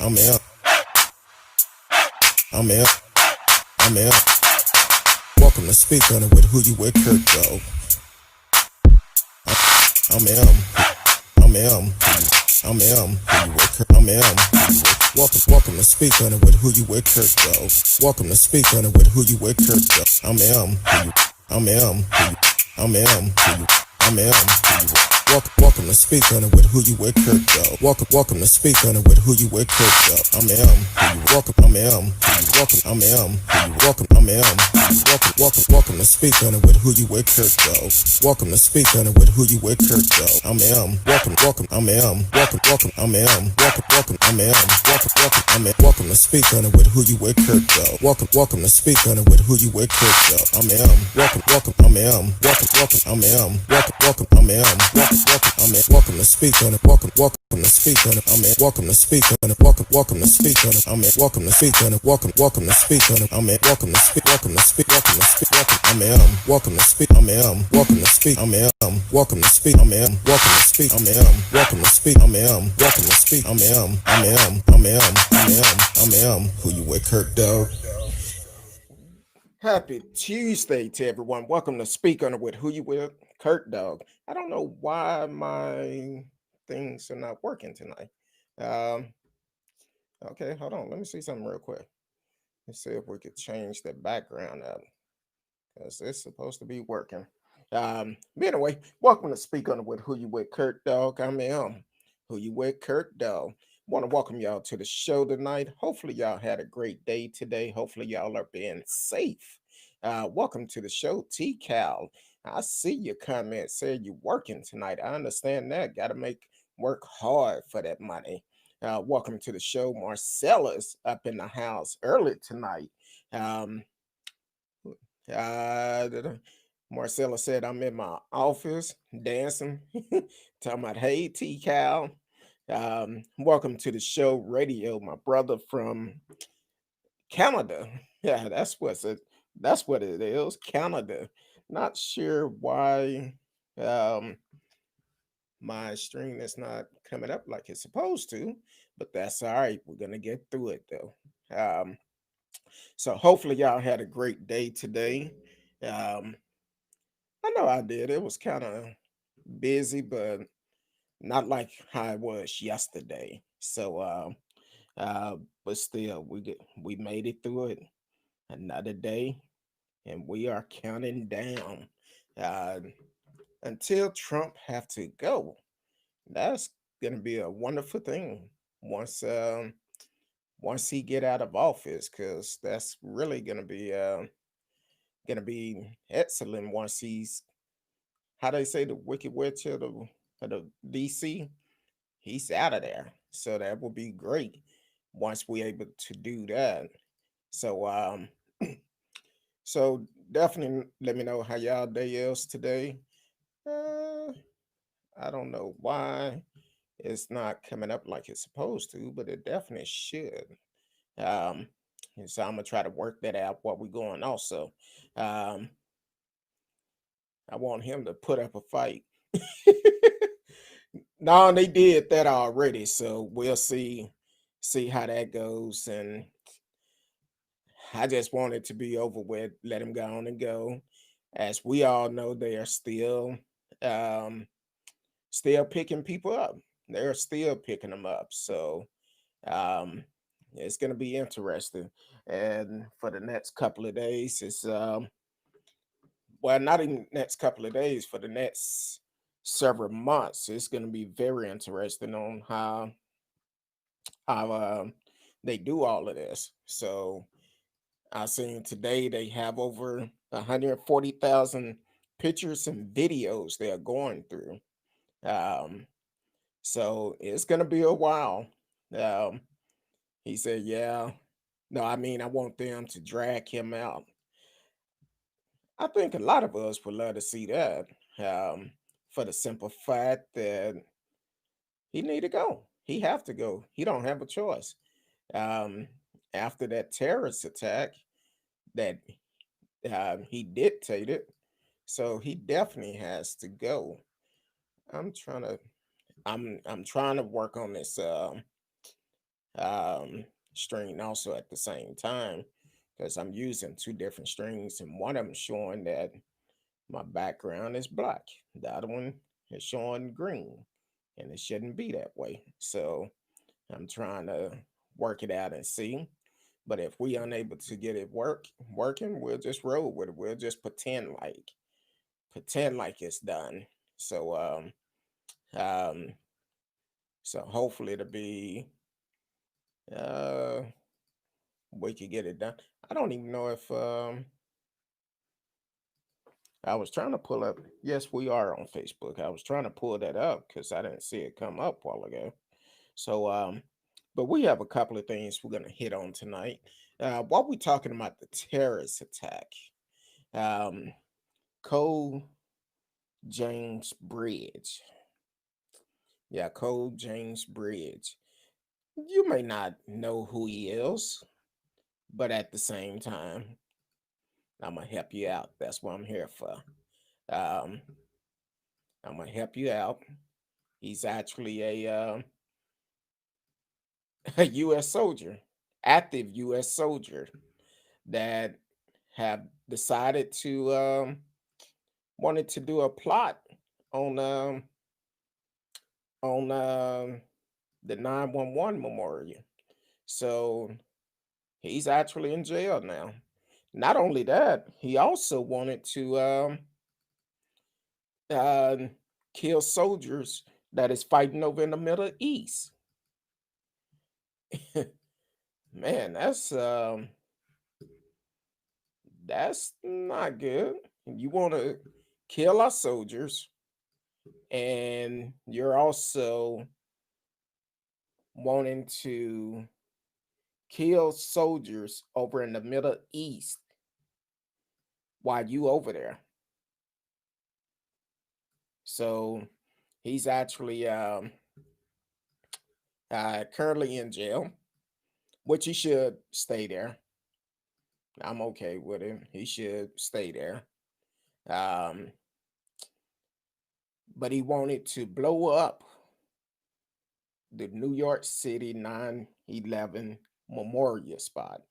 I'm in. I'm in. I'm in. Welcome to Speak on It with Who You With Kurt though. I'm in. I'm in. I'm in. Who you with Kurt? I'm in. Welcome to Speak on It with Who You With Kurt though. Welcome to Speak on It with Who You With Kurt though. I'm in. I'm in. I'm in. I'm in. Welcome to Speak on It with Who You With Kurt though. Welcome to Speak on It with Who You With Kurt though. I'm in. Welcome. I'm in. Welcome. I'm in. Welcome. I'm in. Welcome to Speak on It with Who You With Kurt though. Welcome to Speak on It with Who You With Kurt though. I'm in. Welcome. I'm in. Welcome. I'm in. Welcome. I'm in. I'm in. Welcome to Speak on It with Who You With Kurt though. Welcome to Speak on It with Who You With Kurt though. I'm in. Welcome. I'm in. Welcome. I'm in. Welcome. I'm in. I'm in. Welcome to Speak on It. Welcome to Speak on It. I'm in. Welcome to Speak on It. Welcome to Speak on It. I'm in. Welcome to Speak on It. Welcome to Speak on It. I'm in. Welcome to Speak. Welcome to Speak. I'm in. Welcome to Speak. I'm in. Welcome to Speak. I'm in. Welcome to Speak. I'm in. Welcome to Speak. I'm in. Welcome to Speak. I'm in. Welcome to Speak. I'm in. I'm in. Who you with, Kurt dog? Happy Tuesday to everyone. Welcome to Speak on It with Who You With, Kurt Dog. I don't know why my things are not working tonight. Um, okay, hold on. Let me see something real quick. Let's see if we could change the background up because it's supposed to be working. But anyway, welcome to Speak on It with Who You With, Kurt Dog. I'm Who You With, Kurt Dog. Want to welcome y'all to the show tonight. Hopefully y'all had a great day today. Hopefully y'all are being safe. Welcome to the show, T Cal. I see your comment said you're working tonight. I understand that. Got to work hard for that money. Welcome to the show, Marcella's up in the house early tonight. Uh, Marcella said I'm in my office dancing, talking about hey T Cal. Welcome to the show, Radio, my brother from Canada. Yeah, that's what it is, Canada. Not sure why my stream is not coming up like it's supposed to, but that's all right. We're gonna get through it though. So hopefully y'all had a great day today. Um, I know I did. It was kind of busy, but not like how it was yesterday. So but still we made it through it. Another day, and we are counting down uh until Trump have to go. That's gonna be a wonderful thing once once he get out of office, because that's really gonna be excellent once he's, how they say, the wicked witch of the DC, he's out of there. So that will be great once we able to do that. So so definitely let me know how y'all day is today. Uh, I don't know why it's not coming up like it's supposed to, but it definitely should. Um, and so I'm gonna try to work that out while we're going. Also, um, I want him to put up a fight. No, they did that already, so we'll see how that goes. And I just want it to be over with. Let him go on and go. As we all know, they are um, still picking people up. They're still picking them up. So um, it's going to be interesting. And for the next couple of days, it's well, not in the next couple of days, for the next several months, it's going to be very interesting on how they do all of this. So I seen today they have over 140,000 pictures and videos they are going through. Um, so it's gonna be a while. Um, he said, "Yeah, no, I mean, I want them to drag him out." I think a lot of us would love to see that, for the simple fact that he need to go. He have to go. He don't have a choice. Um, After that terrorist attack that he dictated, so he definitely has to go. I'm trying to I'm trying to work on this um, string also at the same time because I'm using two different strings, and one of them showing that my background is black. The other one is showing green, and it shouldn't be that way. So I'm trying to work it out and see. But if we unable to get it working, we'll just roll with it. We'll just pretend like it's done. So um so hopefully it'll be uh we could get it done. I don't even know if I was trying to pull up. Yes, we are on Facebook. I was trying to pull that up because I didn't see it come up a while ago. So but we have a couple of things we're gonna hit on tonight. While we talking about the terrorist attack, um Cole James Bridge. Yeah, Cole James Bridge. You may not know who he is, but at the same time, I'm gonna help you out. That's what I'm here for. Um, I'm gonna help you out. He's actually a U.S. soldier, active U.S. soldier that have decided to wanted to do a plot on on the 911 memorial. So he's actually in jail now. Not only that, he also wanted to uh, kill soldiers that is fighting over in the Middle East. Man, that's not good. You want to kill our soldiers, and you're also wanting to kill soldiers over in the Middle East while you over there. So he's actually currently in jail, which he should stay there. I'm okay with him. He should stay there. Um, but he wanted to blow up the New York City 9/11 memorial spot.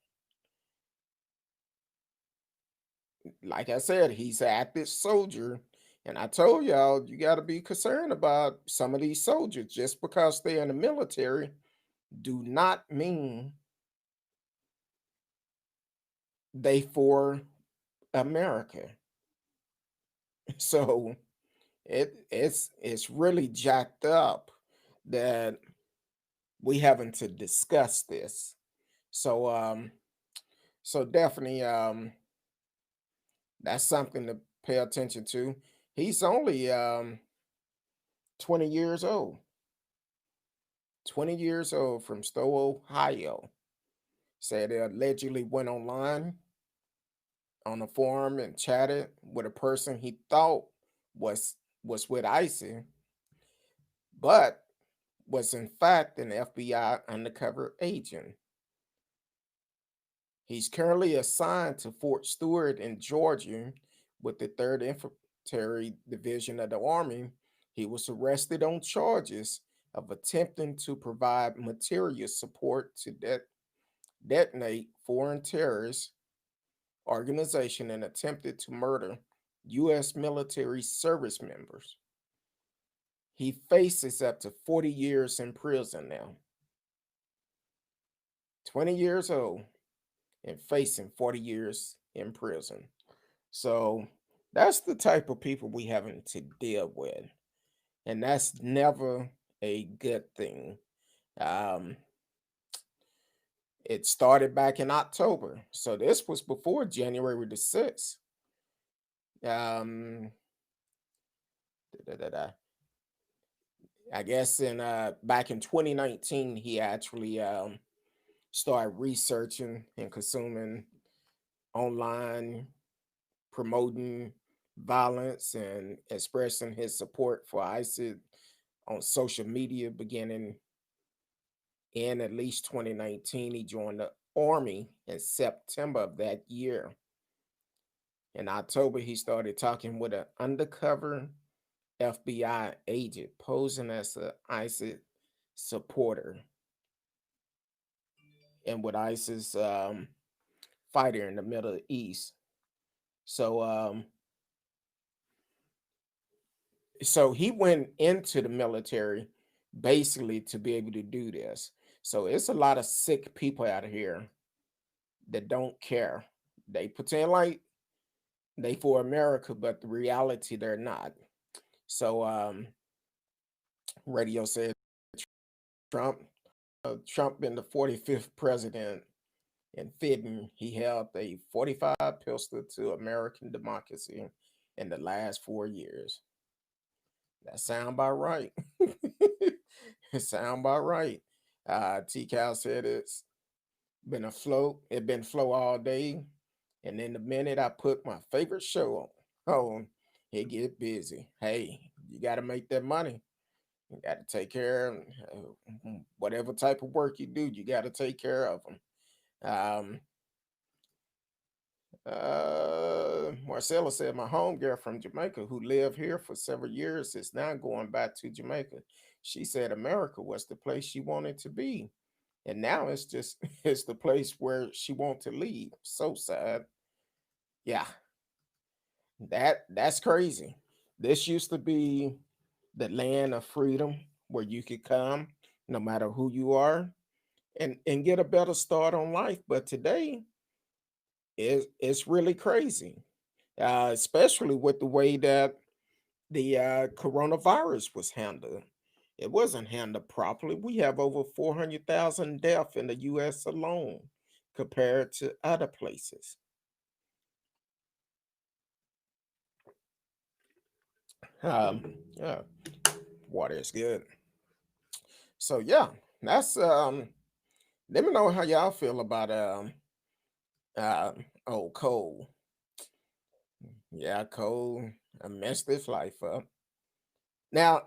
Like I said, he's an active soldier. And I told y'all, you got to be concerned about some of these soldiers. Just because they're in the military, do not mean they for America. So it's really jacked up that we having to discuss this. So so definitely that's something to pay attention to. He's only 20 years old. 20 years old from Stowe, Ohio. Said they allegedly went online on a forum and chatted with a person he thought was was with ISIS, but was in fact an FBI undercover agent. He's currently assigned to Fort Stewart in Georgia with the 3rd Infantry Division of the Army. He was arrested on charges of attempting to provide material support to detonate foreign terrorist organization and attempted to murder U.S. military service members. He faces up to 40 years in prison now. 20 years old and facing 40 years in prison. So that's the type of people we having to deal with. And that's never a good thing. Um, it started back in October. So this was before January the 6th. Um, da, da, da, da. I guess in back in 2019, he actually started researching and consuming online, promoting violence and expressing his support for ISIS on social media beginning in at least 2019. He joined the army in September of that year. In October, he started talking with an undercover FBI agent posing as an ISIS supporter. and with ISIS fighter in the Middle East. So so he went into the military basically to be able to do this. So it's a lot of sick people out here that don't care. They pretend like they for America, but the reality they're not. So radio said Trump Trump been the 45th president, and fitting he held a 45 pistol to American democracy in the last 4 years. That sound about right. It sound about right. T Cal said it's been afloat. It been flow all day. And then the minute I put my favorite show on, it get busy. Hey, you got to make that money. You got to take care of whatever type of work you do. You got to take care of them. Marcella said, my home girl from Jamaica who lived here for several years is now going back to Jamaica. She said America was the place she wanted to be. And now it's just it's the place where she wants to leave. So sad. Yeah, that's crazy. This used to be the land of freedom where you could come no matter who you are and get a better start on life. But today it's really crazy, especially with the way that the coronavirus was handled. It wasn't handled properly. We have over 400,000 deaths in the U.S. alone compared to other places. Yeah, water is good. So yeah, that's let me know how y'all feel about uh oh cold. Yeah, cold. I messed this life up. Now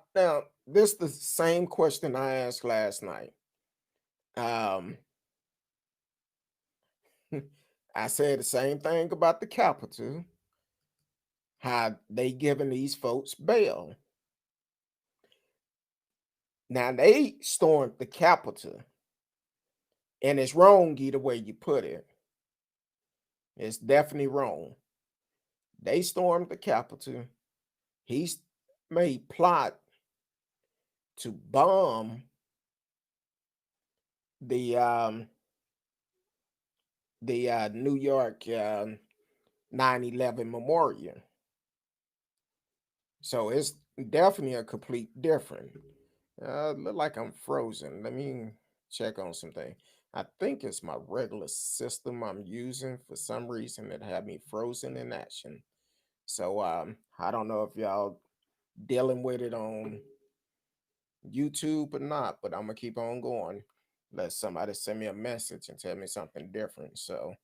this the same question I asked last night. Um I said the same thing about the Capitol, how they giving these folks bail. Now they stormed the Capitol, and it's wrong either way you put it. It's definitely wrong. They stormed the Capitol. He's made plot to bomb the New York 9/11 memorial. So it's definitely a complete different. Look like I'm frozen. Let me check on something. I think it's my regular system I'm using. For some reason, it had me frozen in action. So I don't know if y'all dealing with it on YouTube or not, but I'm gonna keep on going. Let somebody send me a message and tell me something different. So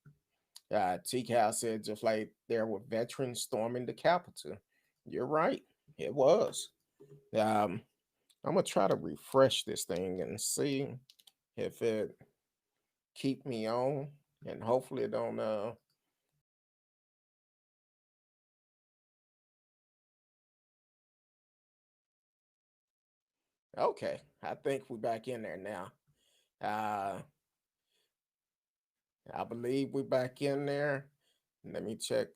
T Cal said just like there were veterans storming the Capitol. You're right. It was. Um, I'm gonna try to refresh this thing and see if it keep me on, and hopefully it don't. Okay, I think we're back in there now. Uh, I believe we're back in there. Let me check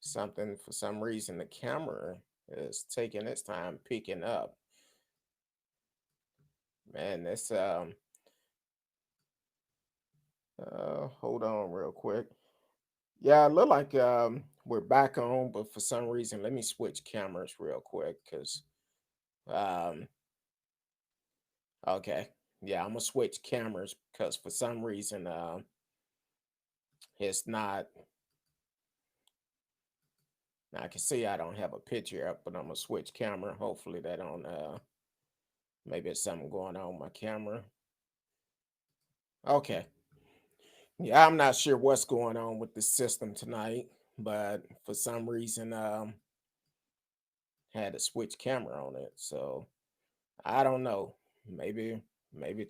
something. For some reason, the camera is taking its time picking up. Man, this hold on real quick. Yeah, it look like we're back on, but for some reason, let me switch cameras real quick because um okay. Yeah, I'm gonna switch cameras because for some reason it's not. I can see I don't have a picture up, but I'm gonna switch camera. Hopefully that don't maybe it's something going on with my camera. Okay. Yeah, I'm not sure what's going on with the system tonight, but for some reason had to switch camera on it. So I don't know. Maybe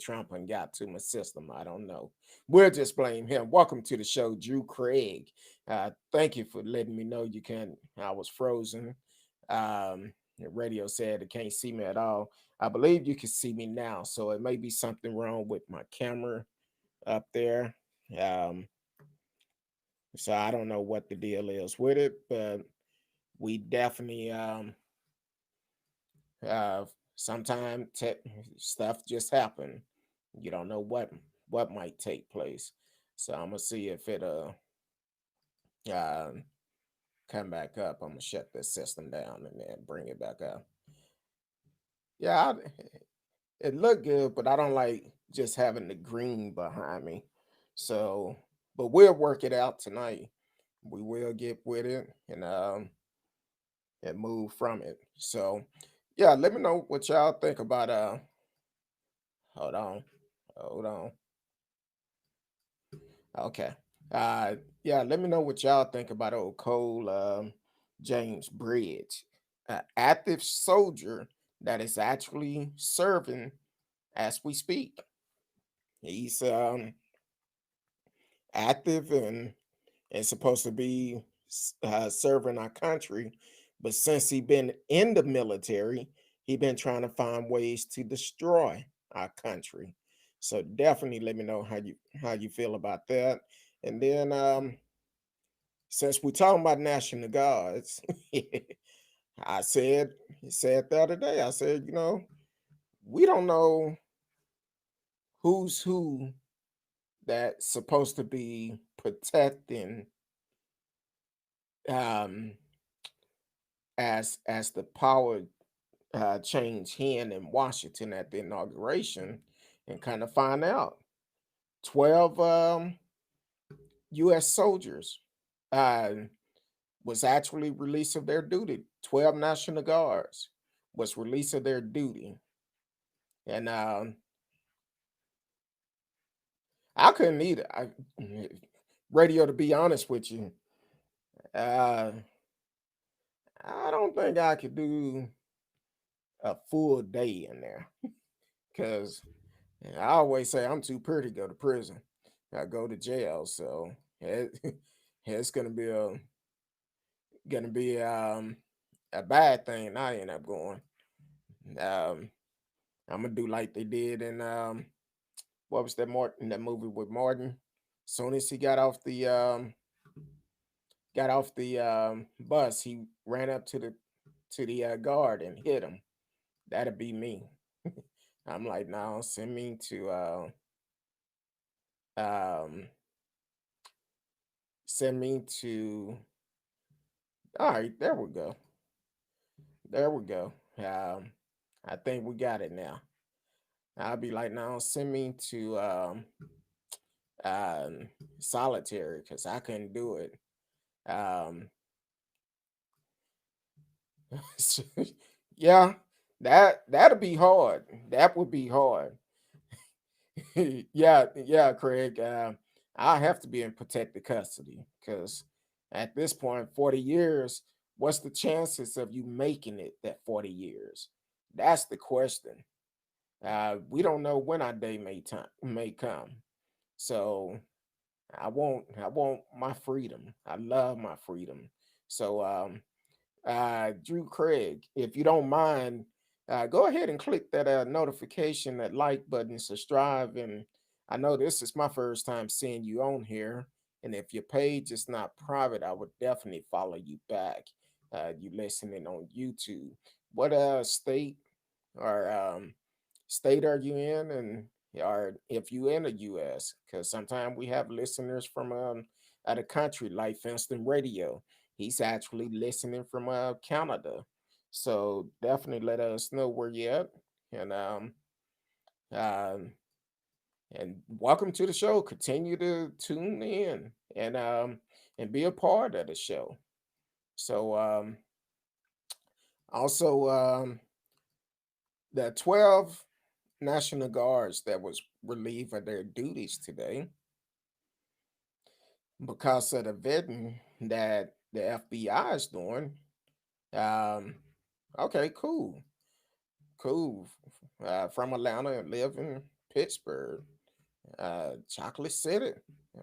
Trump and got to my system. I don't know. We'll just blame him. Welcome to the show, Drew Craig. Thank you for letting me know you can. I was frozen. The radio said it can't see me at all. I believe you can see me now, so it may be something wrong with my camera. up there. Um, so I don't know what the deal is with it, but we definitely uh sometimes stuff just happen. You don't know what might take place. So I'm gonna see if it uh come back up. I'm gonna shut this system down and then bring it back up. Yeah, it looked good, but I don't like just having the green behind me. So, but we'll work it out tonight. We will get with it and move from it. So, yeah, let me know what y'all think about hold on. Hold on. Okay. Yeah, let me know what y'all think about old Cole James Bridge. Active soldier that is actually serving as we speak. He's active and supposed to be serving our country, but since he been in the military, he been trying to find ways to destroy our country. So definitely let me know how you feel about that. And then since we're talking about National Guards, I said the other day, I said, we don't know who's who that's supposed to be protecting um as the power change hand in Washington at the inauguration and kind of find out 12 US soldiers uh was actually released of their duty. 12 National Guards was released of their duty. And I couldn't either. Radio, to be honest with you, uh, I don't think I could do a full day in there because I always say I'm too pretty to go to prison. I go to jail, so it, it's gonna be a bad thing. I end up going. Um, I'm gonna do like they did in what was that Martin that movie with Martin? Soon as he got off the bus, he ran up to the guard and hit him. That'd be me. I'm like, no, send me to um send me to all right, there we go. There we go. I think we got it now. I'll be like, no, send me to um solitary because I couldn't do it. Um yeah, that'll be hard. That would be hard. Yeah, Craig. I have to be in protected custody because at this point, 40 years, what's the chances of you making it that 40 years? That's the question. We don't know when our day may come. So I want my freedom. I love my freedom. So Drew Craig, if you don't mind, go ahead and click that notification, that like button, subscribe. And I know this is my first time seeing you on here. And if your page is not private, I would definitely follow you back. You listening on YouTube. What or state are you in, and or if you in the U.S. Because sometimes we have listeners from out of country, like Finston Radio. He's actually listening from Canada. So definitely let us know where you're at, and um, and welcome to the show. Continue to tune in and be a part of the show. So also the 12 National Guards that was relieved of their duties today because of the vetting that the FBI is doing. Um, okay, cool, cool. From Atlanta and live in Pittsburgh, Chocolate City.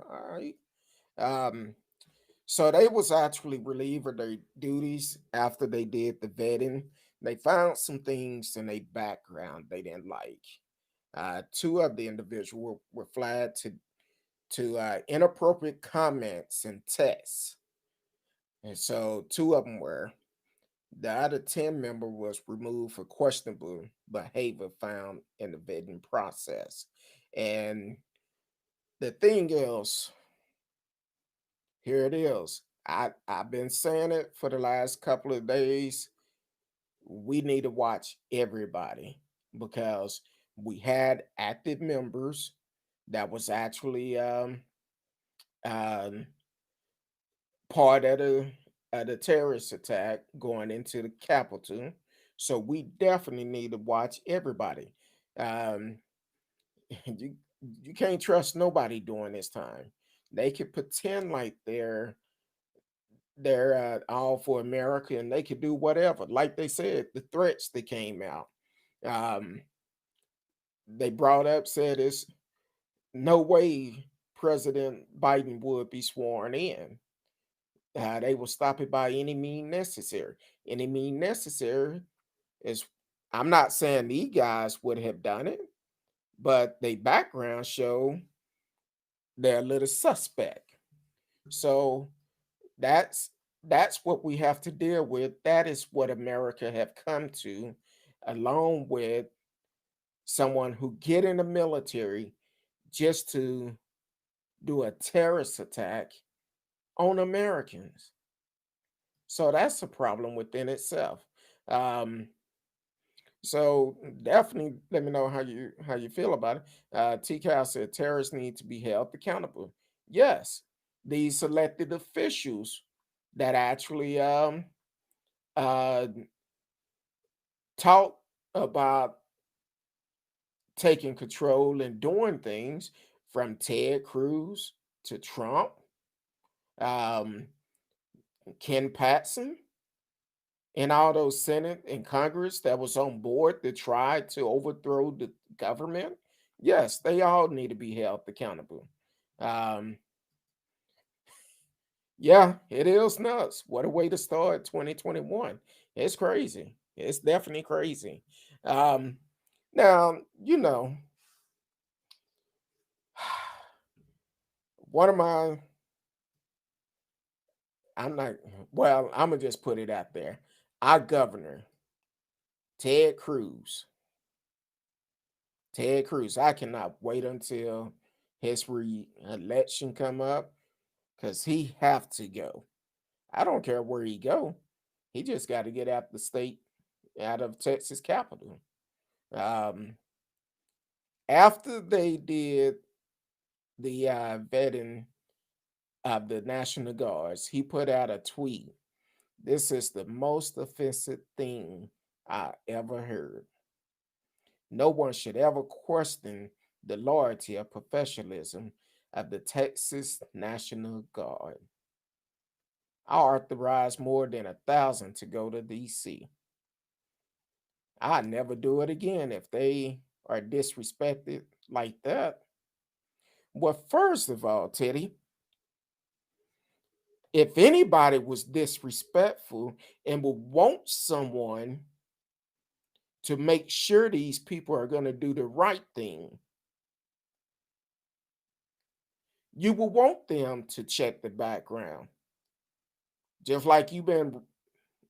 All right. Um, so they was actually relieved of their duties after they did the vetting. They found some things in their background they didn't like. Two of the individuals were flagged to to inappropriate comments and tests. And so two of them were. The other 10 member was removed for questionable behavior found in the vetting process. And the thing is, here it is. I've been saying it for the last couple of days. We need to watch everybody because we had active members that was actually um, part of the terrorist attack going into the Capitol. So we definitely need to watch everybody. Um, you you can't trust nobody during this time. They could pretend like they're all for America and they could do whatever. Like they said, the threats that came out. Um, they brought up said it's no way President Biden would be sworn in. They will stop it by any mean necessary. Any mean necessary is, I'm not saying these guys would have done it, but they background show they're a little suspect. So that's that's what we have to deal with. That is what America have come to, along with someone who get in the military just to do a terrorist attack on Americans. So that's a problem within itself. Um, so definitely let me know how you feel about it. T Cal said terrorists need to be held accountable. Yes, these elected officials that actually uh, talk about taking control and doing things, from Ted Cruz to Trump, um, Ken Patson, and all those Senate and Congress that was on board to try to overthrow the government. Yes, they all need to be held accountable. Um, yeah, it is nuts. What a way to start 2021. It's crazy. It's definitely crazy. Um, now, one of my, I'm not, well, I'm going to just put it out there. Our governor, Ted Cruz, Ted Cruz, I cannot wait until his re-election come up because he have to go. I don't care where he go. He just got to get out the state, out of Texas capital. Um, After they did the vetting of the National Guards, he put out a tweet. This is the most offensive thing I ever heard. No one should ever question the loyalty or professionalism of the Texas National Guard. I authorized more than 1,000 to go to DC. I'd never do it again if they are disrespected like that. Well, first of all, Teddy, if anybody was disrespectful and would want someone to make sure these people are going to do the right thing, you will want them to check the background. Just like you've been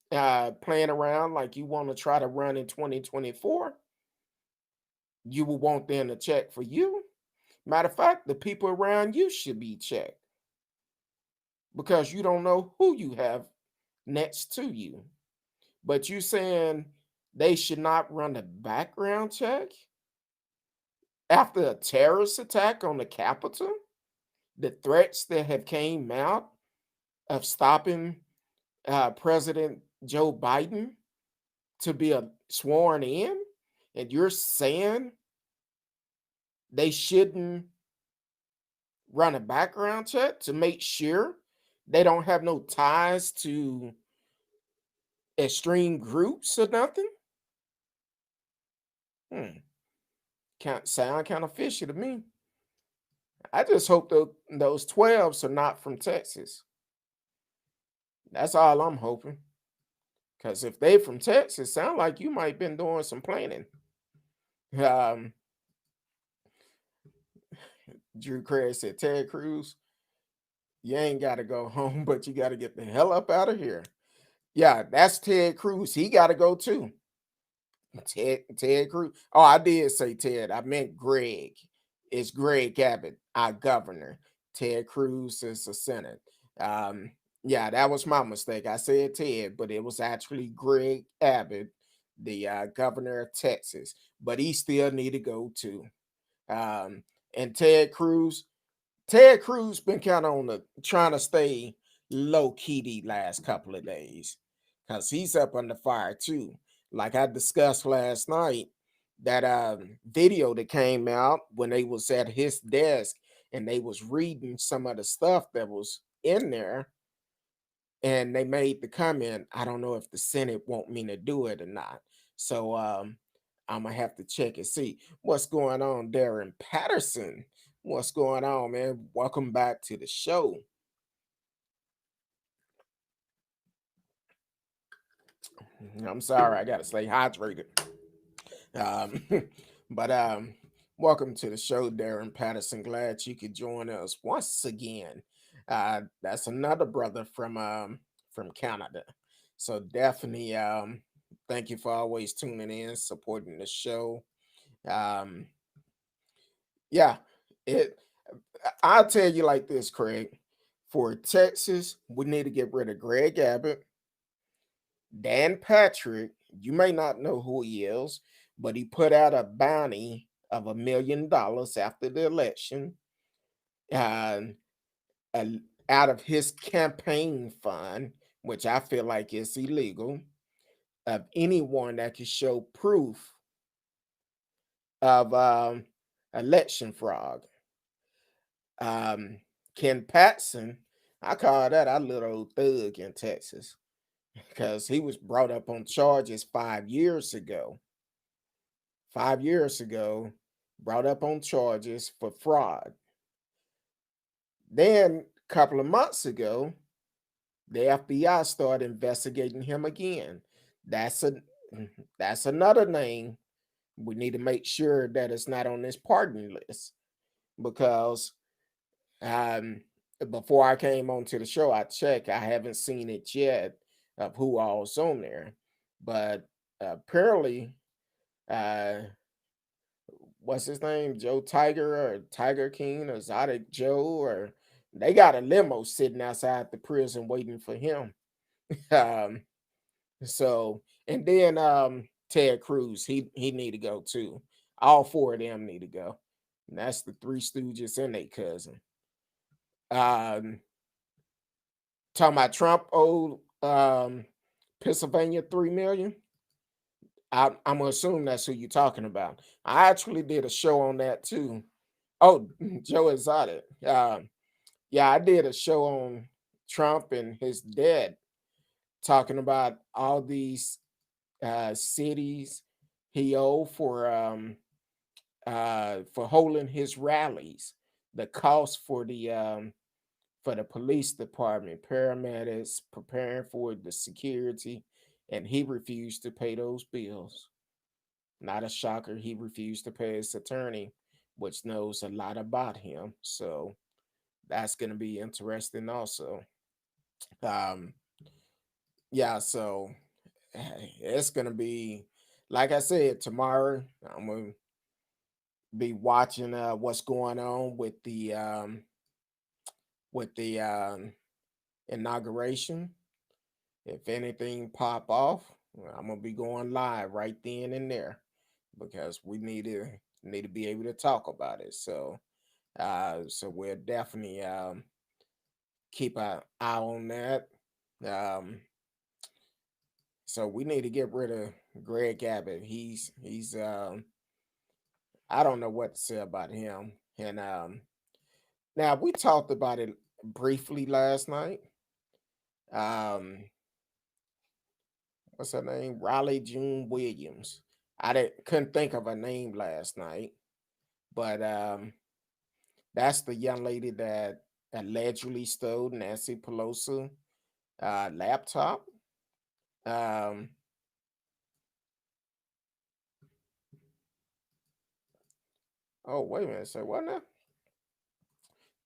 playing around like you want to try to run in 2024, you will want them to check for you. Matter of fact, the people around you should be checked because you don't know who you have next to you. But you saying they should not run a background check after a terrorist attack on the Capitol? The threats that have came out of stopping President Joe Biden to be sworn in, and you're saying they shouldn't run a background check to make sure they don't have no ties to extreme groups or nothing? Hmm. Can't sound kind of fishy to me. I just hope those 12s are not from Texas. That's all I'm hoping. Because if they from Texas, sound like you might been doing some planning. Um, Drew Craig said, Ted Cruz, you ain't got to go home, but you got to get the hell up out of here. Yeah, that's Ted Cruz. He got to go too. Ted Cruz. Oh, I did say Ted. I meant Greg. It's Greg Abbott, our governor. Ted Cruz is the Senate. Um, yeah, that was my mistake. I said Ted, but it was actually Greg Abbott, the governor of Texas. But he still need to go too. Um, and Ted Cruz been kind of on the trying to stay low key the last couple of days because he's up under fire too. Like I discussed last night, that video that came out when they was at his desk and they was reading some of the stuff that was in there, and they made the comment, I don't know if the Senate want me to do it or not. So I'm gonna have to check and see what's going on. Darren Patterson, what's going on, man? Welcome back to the show. I'm sorry, I gotta stay hydrated. Um, but welcome to the show, Darren Patterson. Glad you could join us once again. That's another brother from Canada. So definitely thank you for always tuning in, supporting the show. Um, yeah, it I'll tell you like this, Craig. For Texas, we need to get rid of Greg Abbott, Dan Patrick. You may not know who he is, but he put out a bounty of $1 million after the election, uh, uh, out of his campaign fund, which I feel like is illegal, of anyone that can show proof of election fraud. Um, Ken Patson, I call that a little old thug in Texas because he was brought up on charges 5 years ago. 5 years ago, brought up on charges for fraud. Then, a couple of months ago, the FBI started investigating him again. That's a that's another name we need to make sure that it's not on this pardon list because um, before I came onto the show, I checked. I haven't seen it yet of who all's on there, but apparently, uh, what's his name, Joe Tiger or Tiger King or Exotic Joe, or they got a limo sitting outside the prison waiting for him. um, so and then Ted Cruz, he need to go too. All four of them need to go. And that's the Three Stooges and their cousin. Um, Talking about Trump owed Pennsylvania 3 million. I'm gonna assume that's who you're talking about. I actually did a show on that too. Oh, Joe Exotic. Yeah, I did a show on Trump and his debt, talking about all these cities he owed for holding his rallies, the cost for the police department, paramedics preparing for the security, and he refused to pay those bills. Not a shocker, he refused to pay his attorney, which knows a lot about him. So that's going to be interesting also. Um, yeah, so it's going to be, like I said, tomorrow. I'm going to be watching what's going on with the inauguration. If anything pop off, well, I'm gonna be going live right then and there because we need to be able to talk about it. So so we'll definitely keep an eye on that. Um, so we need to get rid of Greg Abbott. He's I don't know what to say about him. And now we talked about it briefly last night. Um, what's her name? Riley June Williams. Couldn't think of a name last night, but that's the young lady that allegedly stole Nancy Pelosi laptop. Um, oh wait a minute, say what now?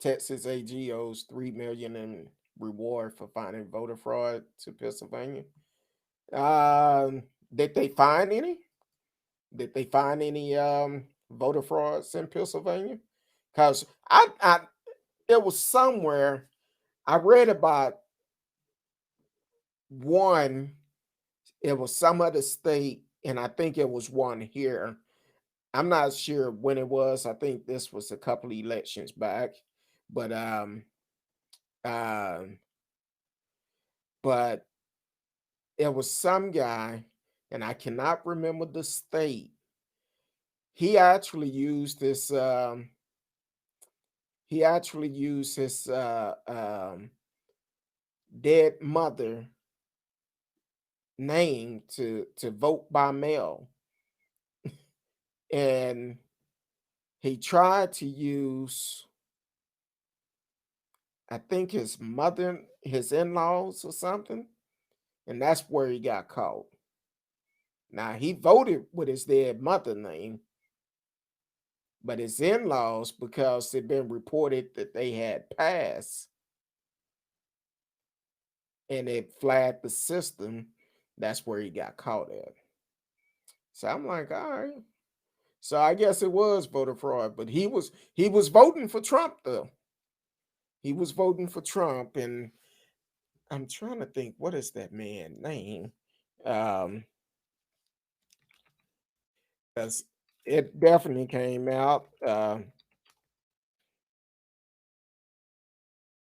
Texas AG owes 3 million in reward for finding voter fraud to Pennsylvania. Did they find any? Did they find any voter frauds in Pennsylvania? Because I it was somewhere I read about one. It was some other state, and I think it was one here. I'm not sure when it was. I think this was a couple of elections back, but uh, but it was some guy, and I cannot remember the state. He actually used this. He actually used his dead mother name to vote by mail, and he tried to use, I think, his mother, his in-laws or something, and that's where he got caught. Now he voted with his dead mother name, but his in-laws, because it had been reported that they had passed and it flagged the system, that's where he got caught at. So I'm like, all right. So I guess it was voter fraud, but he was voting for Trump though. He was voting for Trump, and I'm trying to think, what is that man name? Um, because it definitely came out. Uh,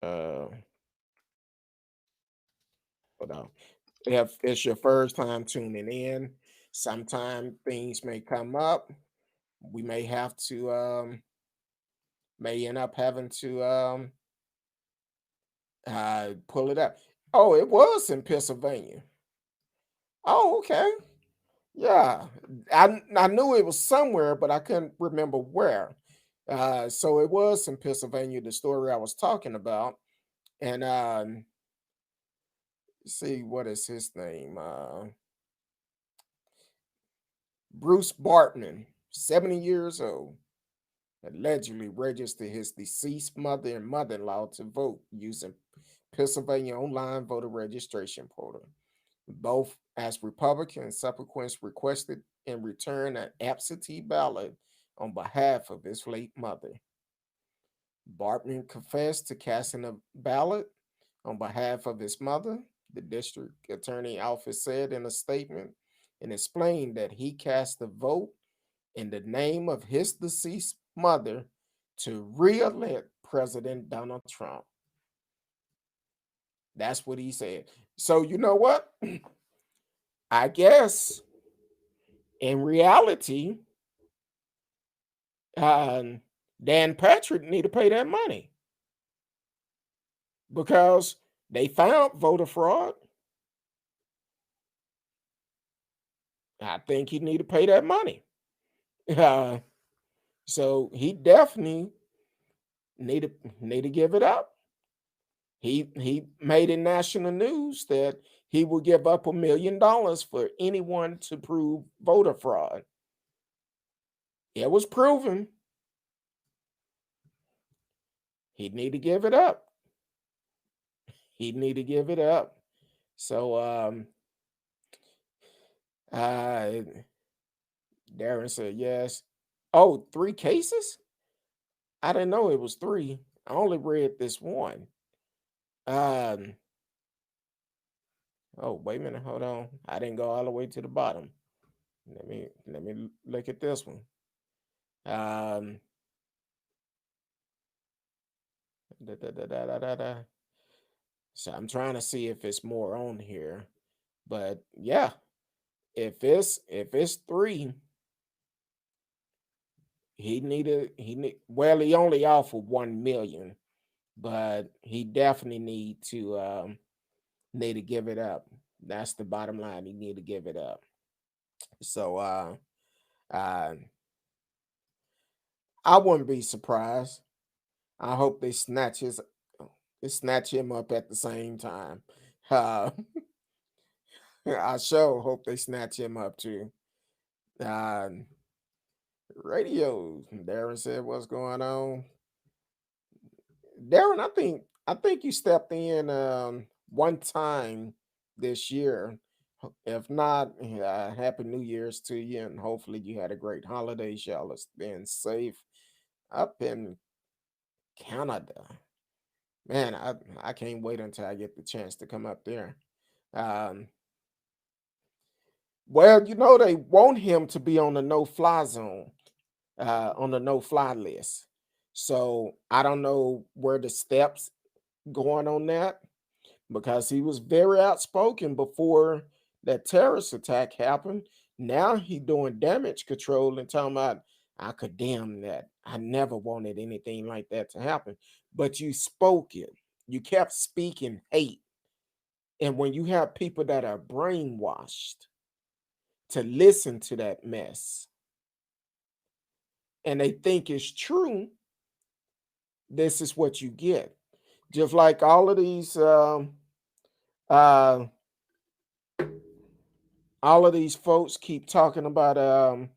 hold on. If it's your first time tuning in, sometime things may come up. We may have to may end up having to pull it up. Oh, it was in Pennsylvania. Oh, okay. Yeah. I knew it was somewhere, but I couldn't remember where. So it was in Pennsylvania, the story I was talking about. And see, what is his name? Bruce Bartman, 70 years old, allegedly registered his deceased mother and mother-in-law to vote using Pennsylvania online voter registration portal. Both as Republicans subsequently requested in return an absentee ballot on behalf of his late mother. Bartman confessed to casting a ballot on behalf of his mother, the district attorney office said in a statement, and explained that he cast a vote in the name of his deceased mother to re-elect President Donald Trump. That's what he said. So you know what? I guess in reality, Dan Patrick need to pay that money because they found voter fraud. I think he need to pay that money. Uh, so he definitely need to give it up. He made it national news that he would give up $1 million for anyone to prove voter fraud. It was proven. He'd need to give it up. He'd need to give it up. So uh Darren said yes. Oh, 3 cases? I didn't know it was three. I only read this one. Um oh, wait a minute, hold on. I didn't go all the way to the bottom. Let me look at this one. Um da, da, da, da, da, da, da. So I'm trying to see if it's more on here. But yeah, if it's three, he only offered 1 million, but he definitely need to give it up. That's the bottom line. He need to give it up. So uh I wouldn't be surprised. I hope they snatch him up at the same time. Uh I sure hope they snatch him up too. Uh Radio, Darren said, what's going on? Darren, I think you stepped in one time this year. If not, happy New Year's to you, and hopefully you had a great holidays. Y'all are staying safe up in Canada. Man, I can't wait until I get the chance to come up there. Um, well, they want him to be on the no-fly zone, on the no-fly list. So I don't know where the steps going on that, because he was very outspoken before that terrorist attack happened. Now he doing damage control and talking about, I condemn that. I never wanted anything like that to happen. But you spoke it. You kept speaking hate. And when you have people that are brainwashed to listen to that mess and they think it's true, this is what you get. Just like uh all of these folks keep talking about um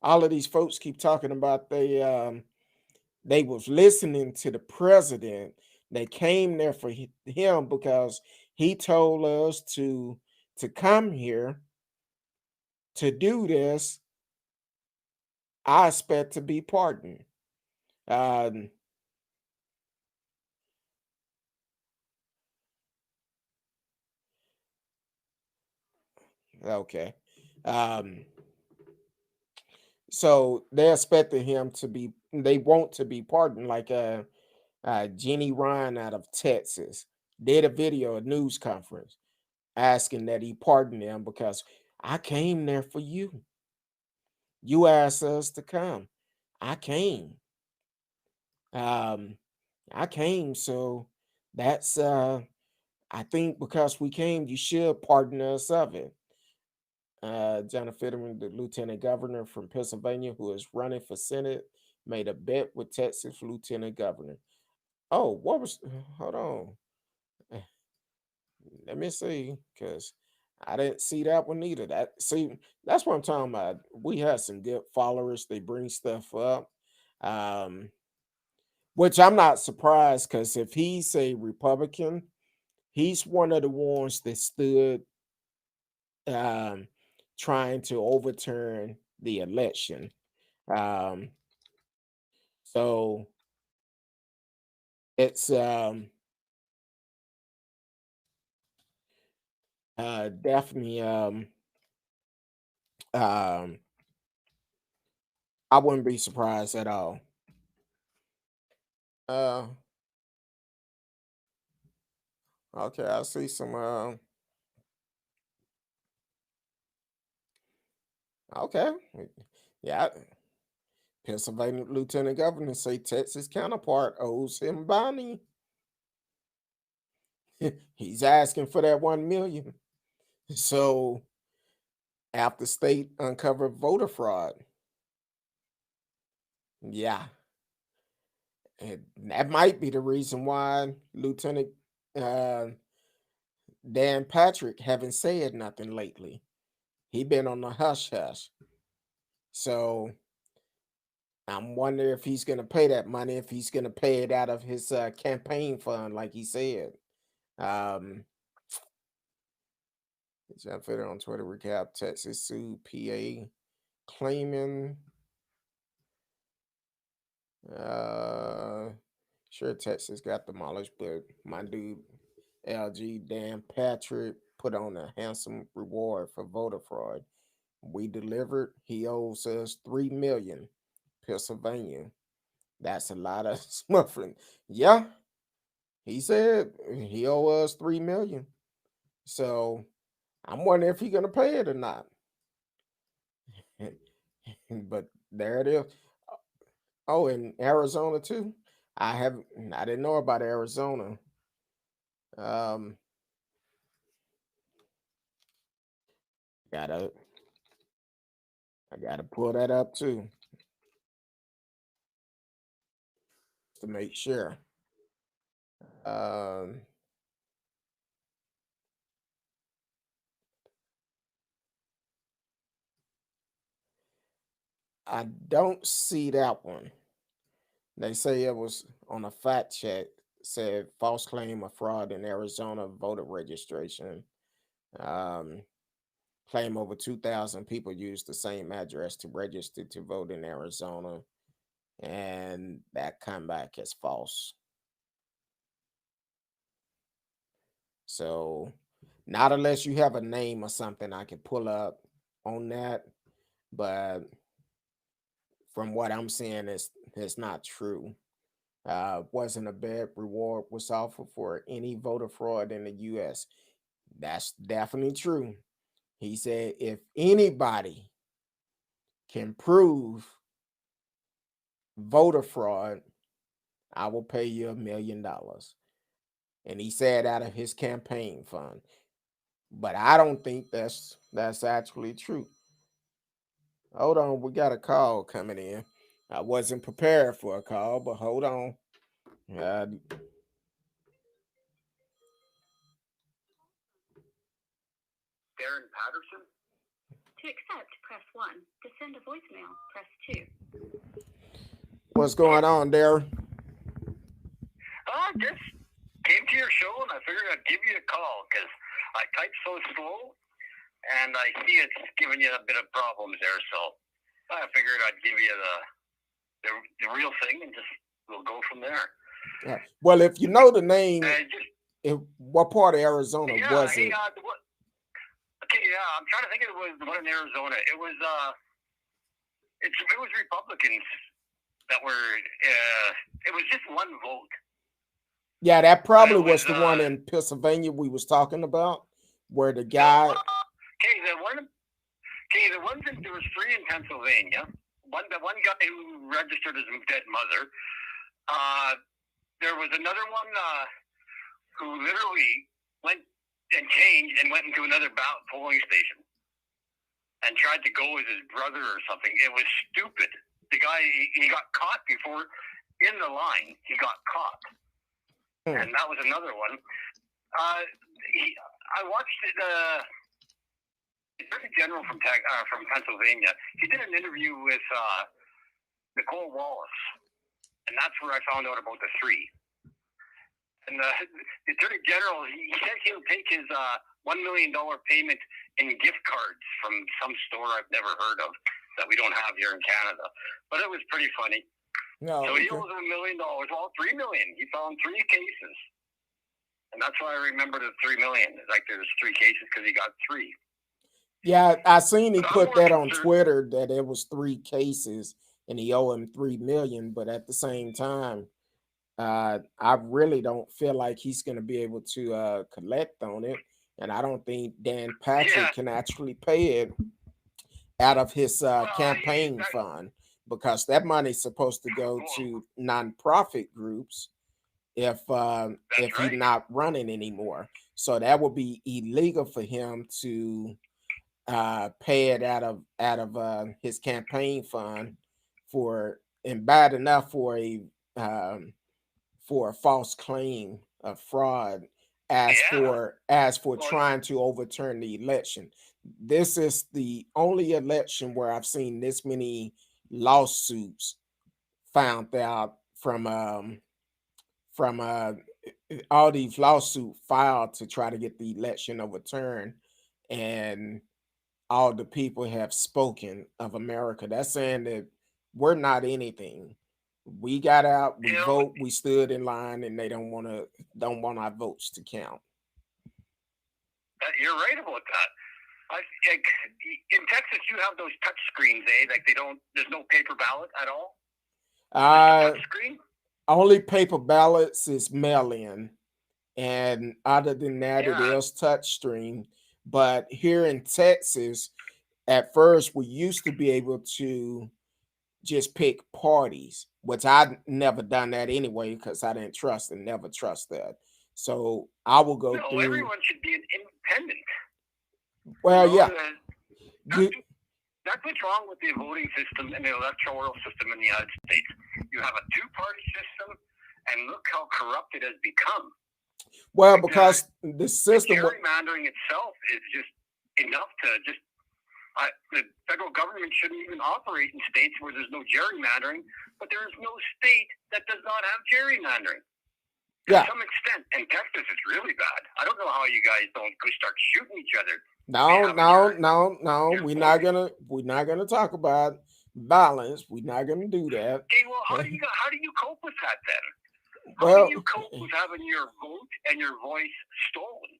all of these folks keep talking about they was listening to the president. They came there for him because he told us to come here to do this. I expect to be pardoned. um okay. um so they expected him to be, they want to be pardoned, like Jenny Ryan out of Texas did a video, a news conference, asking that he pardon them because I came there for you. You asked us to come. I came. Um, I came, so that's I think because we came, you should pardon us of it. John Fetterman, the lieutenant governor from Pennsylvania who is running for Senate, made a bet with Texas lieutenant governor. Oh, what was hold on. Let me see, because I didn't see that one either. That's what I'm talking about. We have some good followers. They bring stuff up, um, which I'm not surprised, because if he's a Republican, he's one of the ones that stood um, trying to overturn the election. Um, so it's definitely um, I wouldn't be surprised at all. Uh, okay, I see some. Okay. Yeah. Pennsylvania Lieutenant Governor say Texas counterpart owes him bounty. He's asking for that 1 million. So after state uncovered voter fraud. Yeah. And that might be the reason why Lieutenant uh, Dan Patrick haven't said nothing lately. He been on the hush hush. So I'm wondering if he's gonna pay that money, if he's gonna pay it out of his campaign fund, like he said. Um, Jeff Fitter on Twitter recap: Texas sued PA claiming, uh, sure Texas got demolished, but my dude LG Dan Patrick put on a handsome reward for voter fraud. We delivered. He owes us 3 million. Pennsylvania. That's a lot of smuffing. Yeah, he said he owe us 3 million. So I'm wondering if he's gonna pay it or not. But there it is. Oh, in Arizona too. I didn't know about Arizona. Um, gotta I gotta pull that up too to make sure. Um, I don't see that one. They say it was on a fact check, said false claim of fraud in Arizona voter registration. Um, Claim over 2,000 people used the same address to register to vote in Arizona, and that comeback is false. So, not unless you have a name or something I can pull up on that, but from what I'm seeing, it's not true. Wasn't a bad reward was offered for any voter fraud in the U.S. That's definitely true. He said if anybody can prove voter fraud, I will pay you $1 million. And he said out of his campaign fund. But I don't think that's actually true. Hold on, we got a call coming in. I wasn't prepared for a call, but hold on. Uh, Darren Patterson? To accept, press 1. To send a voicemail, press 2. What's going on, Darren? Just came to your show and I figured I'd give you a call because I type so slow and I see it's giving you a bit of problems there. So I figured I'd give you the real thing and just we'll go from there. Yeah. Well, if you know the name, what part of Arizona was it? Okay, yeah, I'm trying to think. It was the one in Arizona. It was Republicans that were. It was just one vote. Yeah, that probably was the one in Pennsylvania we was talking about, where the guy. There was 3 in Pennsylvania. The one guy who registered as a dead mother. There was another one who literally went and changed and went into another polling station and tried to go as his brother or something. It was stupid. The guy, he got caught before in the line. He got caught. And that was another one. I watched it. The Attorney General from Pennsylvania. He did an interview with Nicole Wallace, and that's where I found out about the 3. And the Attorney General, he said he'll take his $1 million payment in gift cards from some store I've never heard of that we don't have here in Canada. But it was pretty funny. No, so he owes $1 million. Well, $3 million. He found 3 cases, and that's why I remember the $3 million. Like there's 3 cases because he got 3. Yeah, I seen he put that on Twitter that it was 3 cases and he owed him $3 million. But at the same time, I really don't feel like he's going to be able to collect on it, and I don't think Dan Patrick can actually pay it out of his campaign fund, because that money's supposed to go to nonprofit groups if he's not running anymore. So that would be illegal for him to pay it out of his campaign fund and bad enough for a false claim of fraud as for trying to overturn the election. This is the only election where I've seen this many lawsuits found out from all these lawsuits filed to try to get the election overturned, and all the people have spoken of America. That's saying that we're not anything. We got out, we vote, we stood in line, and they don't want our votes to count. You're right about that. In Texas, you have those touch screens, Like there's no paper ballot at all. Touch screen? Only paper ballots is mail-in, and other than that, it is touch screen. But here in Texas, at first, we used to be able to just pick parties, which I'd never done that anyway because I didn't trust and never trust that. So I will go through. Everyone should be an independent. Well, that's what's wrong with the voting system and the electoral system in the United States. You have a 2-party system, and look how corrupt it has become. Well, because the system gerrymandering itself is just enough to just The federal government shouldn't even operate in states where there's no gerrymandering, but there is no state that does not have gerrymandering. To Yeah. some extent, in Texas, it's really bad. I don't know how you guys don't go start shooting each other. No. We're not gonna talk about violence. We're not gonna do that. Okay, well, how do you cope with that then? How do Well, you cope with having your vote and your voice stolen?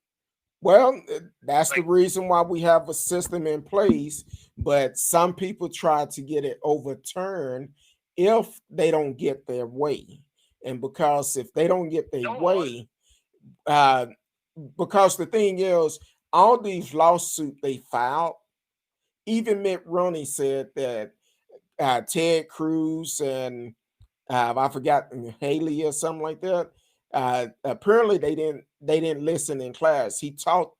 well, that's the Like, reason why we have a system in place. But some people try to get it overturned if they don't get their way, and because if they don't get their no, way, uh, because the thing is, all these lawsuits they filed, even Mitt Romney said that Ted Cruz and I forgot Haley or something like that. Apparently they didn't listen in class. He taught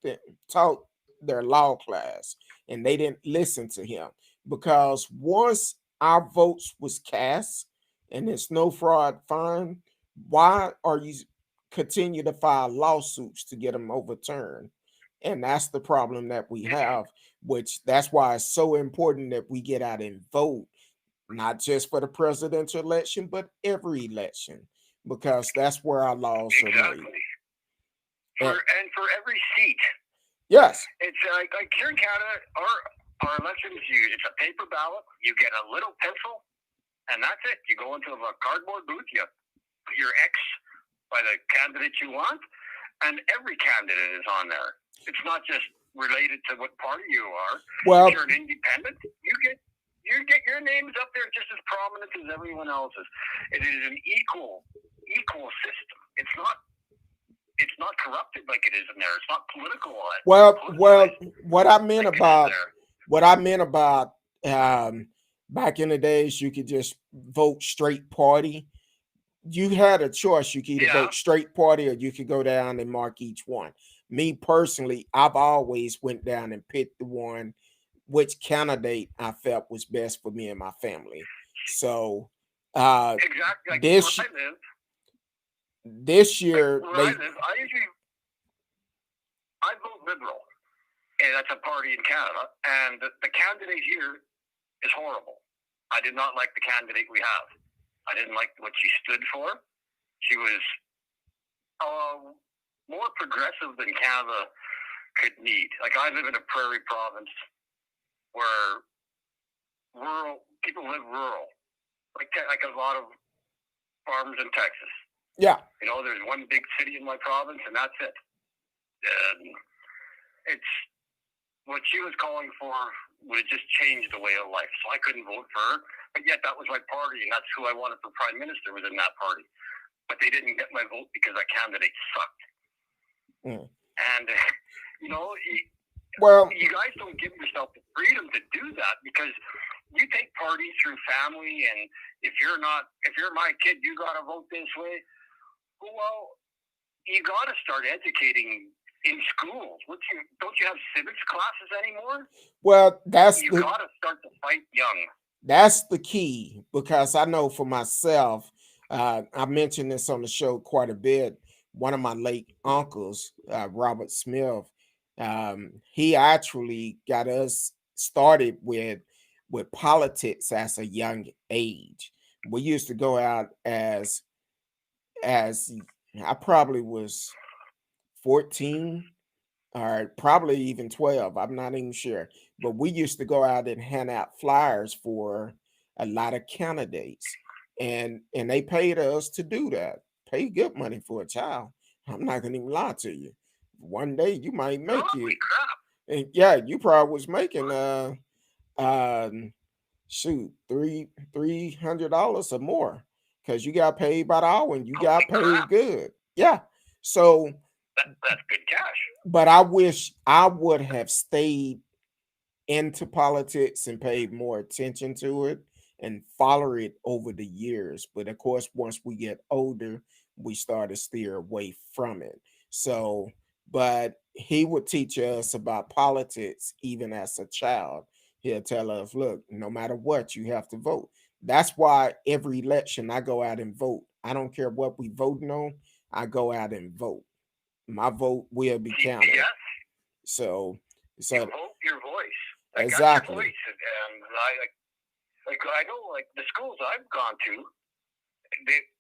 their law class, and they didn't listen to him because once our votes was cast and there's no fraud fine, why are you continue to file lawsuits to get them overturned? And that's the problem that we have, which that's why it's so important that we get out and vote, not just for the presidential election, but every election, because that's where our laws are made. exactly. And And for every seat, yes, it's like here in Canada, our elections, it's a paper ballot. You get a little pencil, and that's it. You go into a cardboard booth. You put your X by the candidate you want, and every candidate is on there. It's not just related to what party you are. well, If you're an independent, you get your names up there just as prominent as everyone else's. It is an equal system. It's not corrupted like it is in there. It's not political. well, what I meant Like it is about there. what I meant about back in the days, you could just vote straight party. You had a choice. You could either Yeah. vote straight party or you could go down and mark each one. Me personally, I've always went down and picked the one which candidate I felt was best for me and my family. So Exactly. Like this year where I they live, I vote Liberal, and that's a party in Canada. And the candidate here is horrible. I did not like the candidate we have. I didn't like what she stood for. She was more progressive than Canada could need. Like I live in a prairie province where rural people live rural, like a lot of farms in Texas. yeah. There's one big city in my province, and that's it. And it's what she was calling for would just change the way of life. So I couldn't vote for her, but yet that was my party, and that's who I wanted for prime minister was in that party. But they didn't get my vote because that candidate sucked. Mm. And Well, you guys don't give yourself the freedom to do that because you take parties through family, and if you're my kid, you got to vote this way. Well, you got to start educating in schools. Don't you have civics classes anymore? well, You got to start to fight young. that's the key, because I know for myself, I mentioned this on the show quite a bit. One of my late uncles, Robert Smith, he actually got us started with politics as a young age. We used to go out as I probably was 14 or probably even 12. I'm not even sure. But we used to go out and hand out flyers for a lot of candidates. And they paid us to do that. Pay good money for a child. I'm not gonna even lie to you. One day you might make Holy it. crap! And yeah, you probably was making um shoot $300 or more, because you got paid by the hour and you got Holy paid crap! good. Yeah. So That's good cash. but I wish I would have stayed into politics and paid more attention to it and follow it over the years. But of course, once we get older, we start to steer away from it. So, but he would teach us about politics even as a child. He'll tell us, look, no matter what, you have to vote. That's why every election I go out and vote. I don't care what we voting on, I go out and vote. My vote will be counted. Yes, So, you so vote your voice. Like that's your Exactly. place, and I know like the schools I've gone to,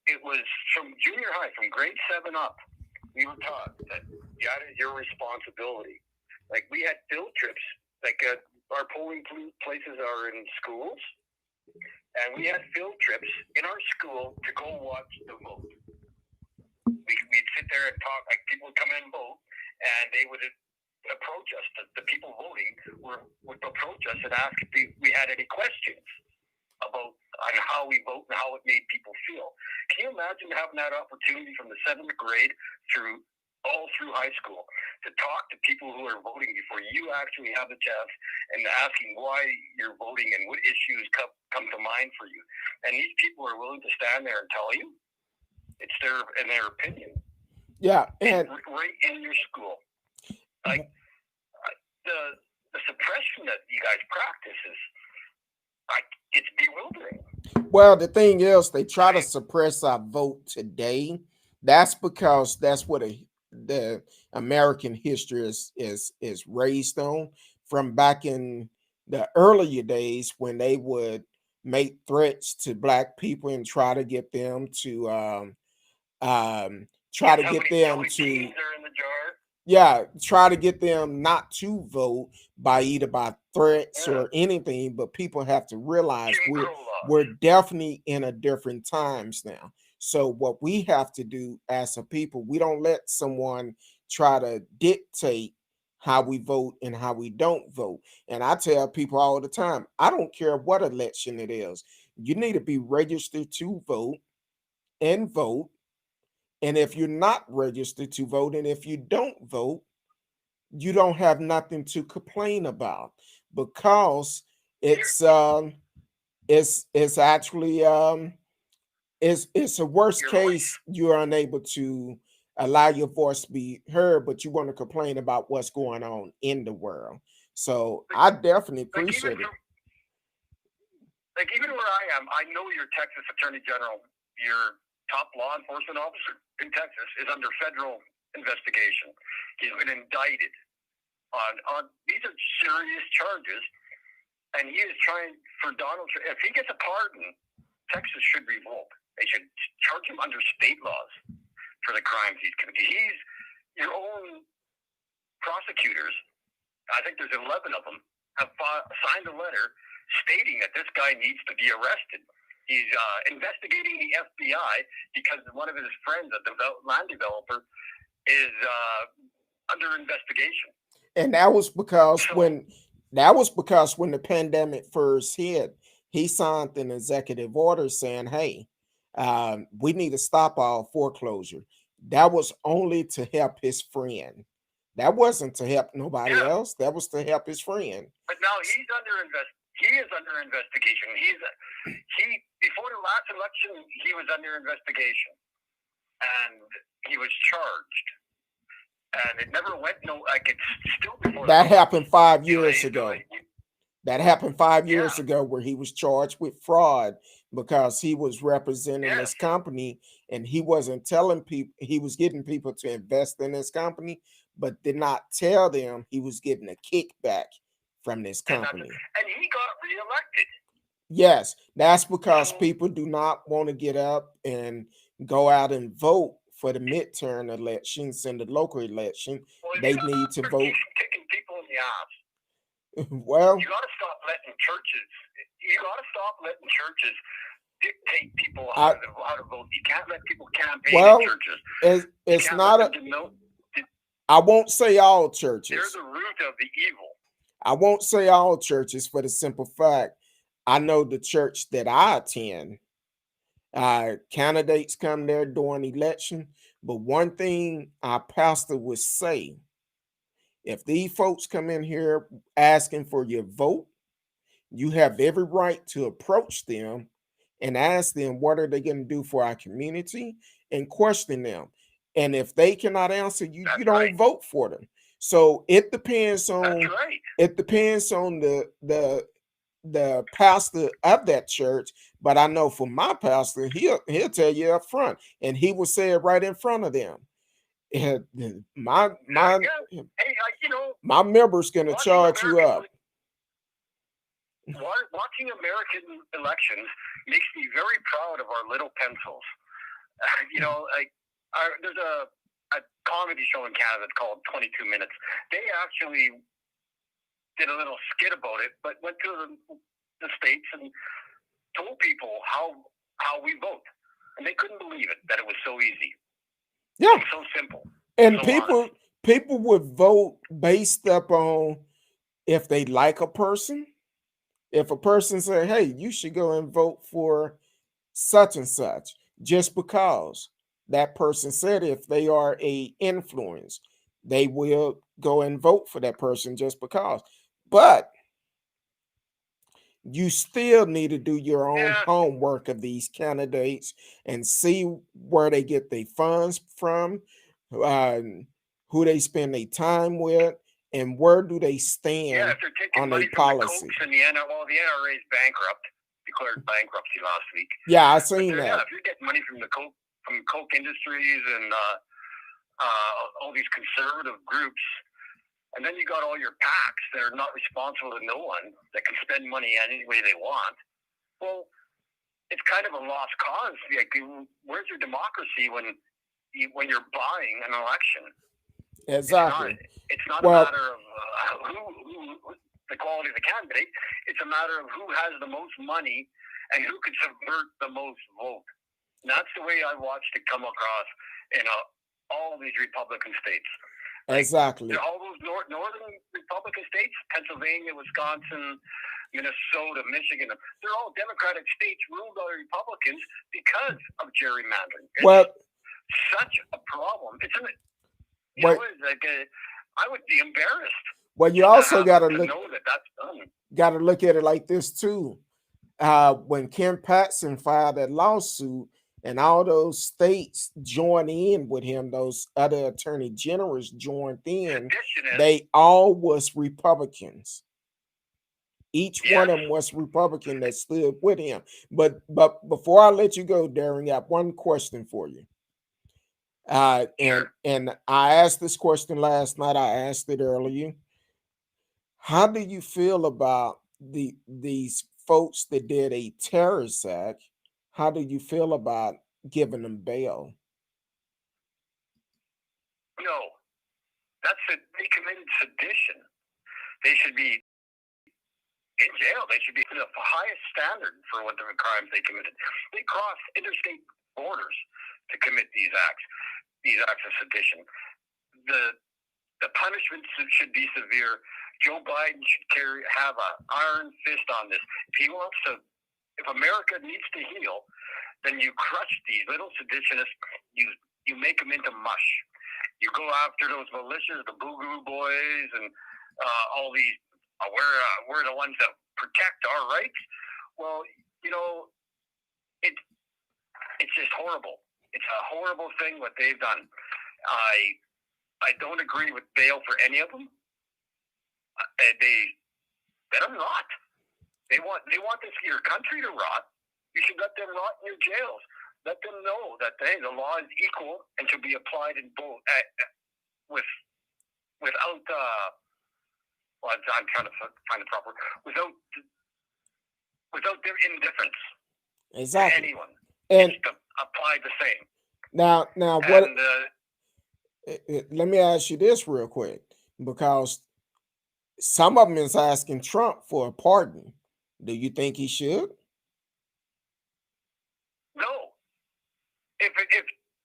it was from junior high, from grade 7 up. We were taught that that is your responsibility. Like we had field trips. Like our polling places are in schools, and we had field trips in our school to go watch the vote. We'd sit there and talk. Like people would come in and vote, and they would approach us. The people voting would approach us and ask if we had any questions about on how we vote and how it made people feel. Can you imagine having that opportunity from the 7th grade all through high school to talk to people who are voting before you actually have the chance and asking why you're voting and what issues come to mind for you? And these people are willing to stand there and tell you it's their opinion. Yeah, and right in your school. Like the suppression that you guys practice is it's bewildering. well, the thing is, they try to suppress our vote today. That's because that's what the American history is raised on from back in the earlier days when they would make threats to black people and try to get them to try to get them to try to get them not to vote by either by threats or anything. But people have to realize we're definitely in a different times now. So what we have to do as a people, we don't let someone try to dictate how we vote and how we don't vote. And I tell people all the time, I don't care what election it is. You need to be registered to vote and vote. And if you're not registered to vote, and if you don't vote, you don't have nothing to complain about, because it's actually it's a worst case you're unable to allow your voice to be heard, but you want to complain about what's going on in the world. So I definitely appreciate it. Like even where I am, I know your Texas Attorney General, your top law enforcement officer in Texas, is under federal investigation. He's been indicted on these are serious charges, and he is trying for Donald Trump. If he gets a pardon, Texas should revolt. They should charge him under state laws for the crimes he's committed. He's your own prosecutors. I think there's 11 of them have signed a letter stating that this guy needs to be arrested. He's investigating the FBI because one of his friends, a land developer, is under investigation. And that was because when the pandemic first hit, he signed an executive order saying, "Hey, we need to stop all foreclosure." That was only to help his friend. That wasn't to help nobody else. That was to help his friend. But now he is under investigation. Before the last election, he was under investigation, and he was charged. And it never went it's still before that happened 5 years ago. That happened 5 years ago, where he was charged with fraud because he was representing his company, and he wasn't telling people, he was getting people to invest in his company, but did not tell them he was getting a kickback from this company. And he got reelected. Yes, that's because people do not want to get up and go out and vote for the midterm elections and the local election. They need to vote. Kicking people in the ass. Well, you got to stop letting churches. You got to stop letting churches dictate people how to vote. You can't let people campaign in churches. It's not I won't say all churches. They're the root of the evil. I won't say all churches, for the simple fact, I know the church that I attend, candidates come there during election. But one thing our pastor would say, if these folks come in here asking for your vote, you have every right to approach them and ask them what are they going to do for our community, and question them. And if they cannot answer you, you don't vote for them. So it depends on the pastor of that church. But I know for my pastor, he'll tell you up front, and he will say it right in front of them. And my member's gonna charge you up. Watching American elections makes me very proud of our little pencils. There's a comedy show in Canada called 22 Minutes. They actually did a little skit about it, but went to the States and told people how we vote. And they couldn't believe it, that it was so easy. Yeah. And so simple. And So people would vote based upon if they like a person. If a person said, hey, you should go and vote for such and such, just because that person said, if they are a influence, they will go and vote for that person just because. But you still need to do your own homework of these candidates and see where they get their funds from, who they spend their time with, and where do they stand if they're taking on money their from policy. the Cokes and the NRA is bankrupt, declared bankruptcy last week. Yeah, I seen that. Yeah, if you're getting money from the Coke Industries and all these conservative groups, and then you got all your PACs that are not responsible to no one, that can spend money any way they want. Well, it's kind of a lost cause. Like, where's your democracy when you're buying an election? Exactly. It's not a matter of who the quality of the candidate. It's a matter of who has the most money and who can subvert the most vote. And that's the way I watched it come across in all these Republican states. Exactly. All those northern Republican states, Pennsylvania, Wisconsin, Minnesota, Michigan, they're all Democratic states ruled by Republicans because of gerrymandering. It's such a problem. I would be embarrassed. Well, you also got to know that that's done. Got to look at it like this too. When Ken Paxton filed that lawsuit, and all those states joined in with him, those other attorney generals joined in, they all was Republicans. Each one of them was Republican that stood with him. But before I let you go, Darren, I got one question for you. And I asked this question last night. I asked it earlier. How do you feel about these folks that did a terrorist act? How do you feel about giving them bail? No, they committed sedition. They should be in jail. They should be the highest standard for what the crimes they committed. They crossed interstate borders to commit these acts of sedition. The punishments should be severe. Joe Biden should have an iron fist on this. If America needs to heal, then you crush these little seditionists. You make them into mush. You go after those militias, the Boogaloo Boys, and all these. We're the ones that protect our rights. Well, it's just horrible. It's a horrible thing what they've done. I don't agree with bail for any of them. They let them rot. They want your country to rot. You should let them rot in your jails. Let them know that the law is equal and should be applied in both without. I'm trying to find the proper without their indifference. Exactly. To anyone, and apply the same. Now, what? Let me ask you this real quick, because some of them is asking Trump for a pardon. Do you think he should? No. If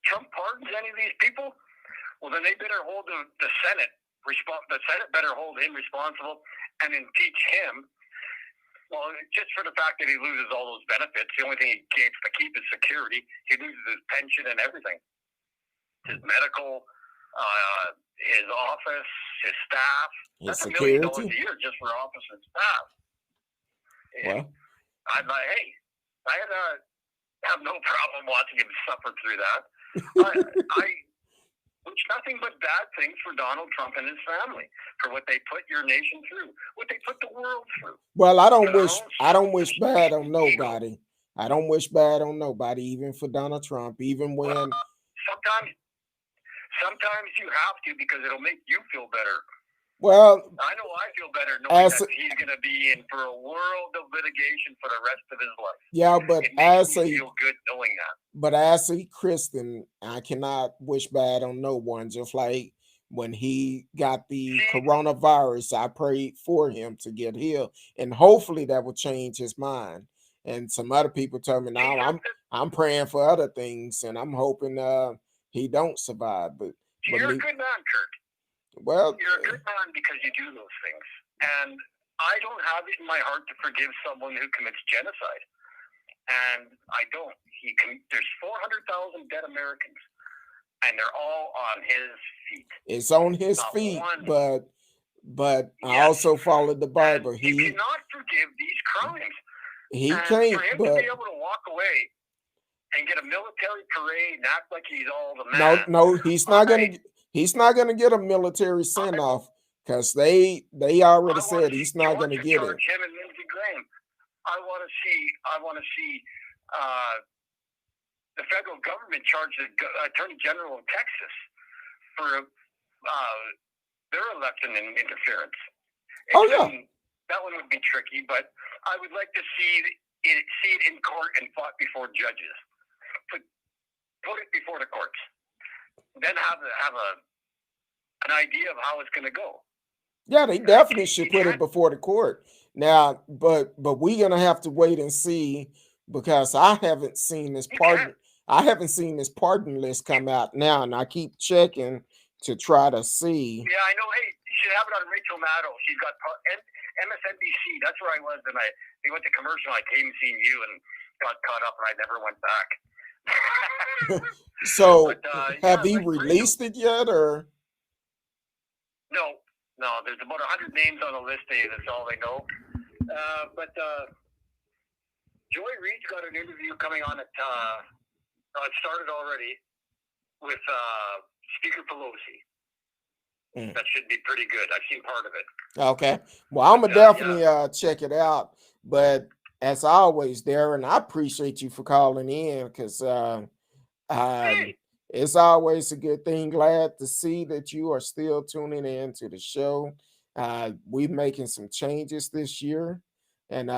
Trump pardons any of these people, well, then they better hold the Senate. The Senate better hold him responsible and impeach him. Well, just for the fact that he loses all those benefits, the only thing he gets to keep is security. He loses his pension and everything. His medical, his office, his staff. That's $1 million a year just for office and staff. And I'm like, hey, I have no problem watching him suffer through that. I wish nothing but bad things for Donald Trump and his family, for what they put your nation through, what they put the world through. Well, I don't wish bad on nobody. I don't wish bad on nobody, even for Donald Trump, even when sometimes you have to, because it'll make you feel better. Well, I know I feel better knowing as that he's going to be in for a world of litigation for the rest of his life. yeah, but It makes as me a feel good knowing that. but as a Christian, I cannot wish bad on no one. Just like when he got the See, coronavirus, I prayed for him to get healed, and hopefully that will change his mind. And some other people told me, see, now I'm praying for other things, and I'm hoping he don't survive. But you're a believe, good man, Kurt. well, You're a good man because you do those things. And I don't have it in my heart to forgive someone who commits genocide. And I don't. There's 400,000 dead Americans, and they're all on his feet. it's on his Not feet, one. but I Yes. also followed the Bible. And you cannot forgive these crimes. He And can't, for him but to be able to walk away and get a military parade and act like he's all the no, man. no, he's not gonna get a military send off because they already said he's not gonna get it. Him and Lindsey Graham. I want to see the federal government charge the Attorney General of Texas for their election interference. That one would be tricky, but I would like to see it in court and fought before judges. Put it before the courts, then have an idea of how it's going to go. Yeah, they definitely should put it before the court. Now, but we're gonna have to wait and see because I haven't seen this pardon. I haven't seen this pardon list come out now, and I keep checking to try to see. Yeah, I know. Hey, you should have it on Rachel Maddow. She's got MSNBC. That's where I was, and they went to commercial. I came seeing you and got caught up, and I never went back. So, have you released it yet, or? No. There's about 100 names on the list. That's all they know. But Joy Reid's got an interview coming on at. It started already with Speaker Pelosi. That should be pretty good. I've seen part of it. Okay. Well, I'm gonna definitely check it out. But as always, Darren, I appreciate you for calling in because it's always a good thing. Glad to see that you are still tuning in to the show. We're making some changes this year, and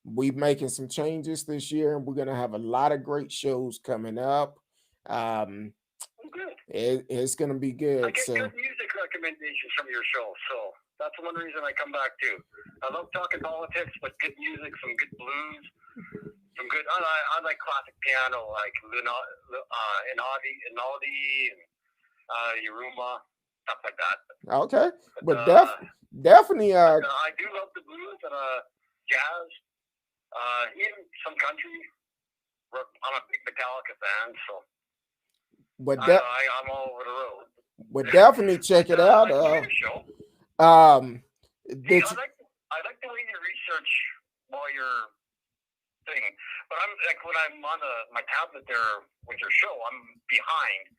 we're making some changes this year, and we're gonna have a lot of great shows coming up. It's gonna be good. I get good music recommendations from your show, so that's one reason I come back too. I love talking politics, but good music, some good blues, some good. I like classic piano, like Einaudi and Yuruma, stuff like that. Okay, but definitely. I do love the blues and jazz, even some country. I'm a big Metallica fan, so. But I'm all over the road. But definitely check it out. I like the way you research while you're thing. But I'm like when I'm on my tablet there with your show, I'm behind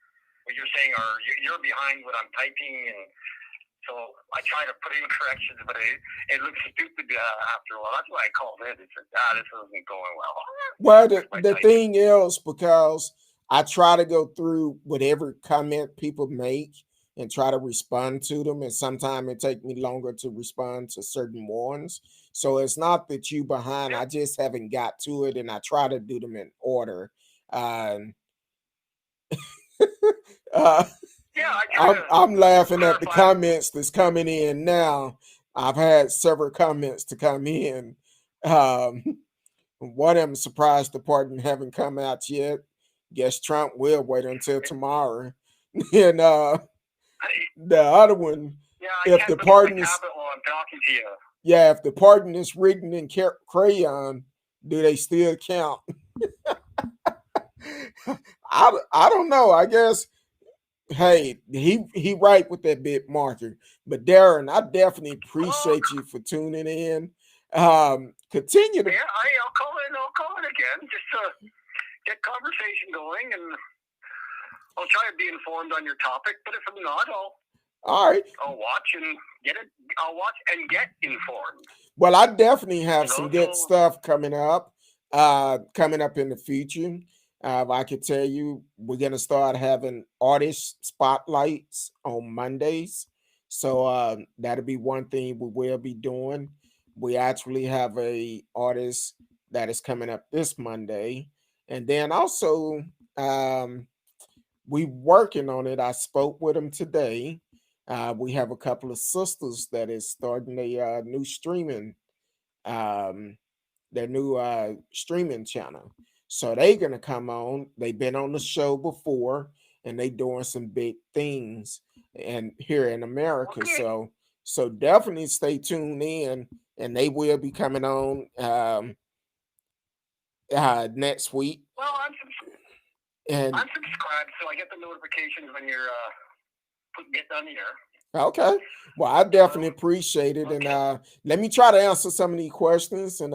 what you're saying, or you're behind what I'm typing, and so I try to put in corrections, but it looks stupid after a while. That's why I called in. It said, this isn't going well. Well, the thing is, because I try to go through whatever comment people make and try to respond to them. And sometimes it takes me longer to respond to certain ones. So it's not that you behind. I just haven't got to it, and I try to do them in order. I'm laughing at the comments that's coming in now. I've had several comments to come in. One of them surprised the pardon haven't come out yet. Guess Trump will wait until tomorrow. And the other one, if the pardon is if the pardon is written in crayon, do they still count? I don't know. I guess he right with that bit marker. But Darren, I definitely appreciate you for tuning in. Continue to I'll call in again just to get conversation going, and I'll try to be informed on your topic. But if I'm not, I'll watch and get it. I'll watch and get informed. Well, I definitely have some good stuff coming up in the future. I can tell you we're gonna start having artist spotlights on Mondays. So that'll be one thing we will be doing. We actually have a artist that is coming up this Monday. And then also um we working on it. I spoke with him today. We have a couple of sisters that is starting a new um their new streaming channel. So they gonna come on. They've been on the show before and they doing some big things and here in America. Okay. So definitely stay tuned in and they will be coming on next week. Well, And I'm subscribed, so I get the notifications when you're getting on the air. okay. Well, I definitely appreciate it. And Okay. let me try to answer some of these questions and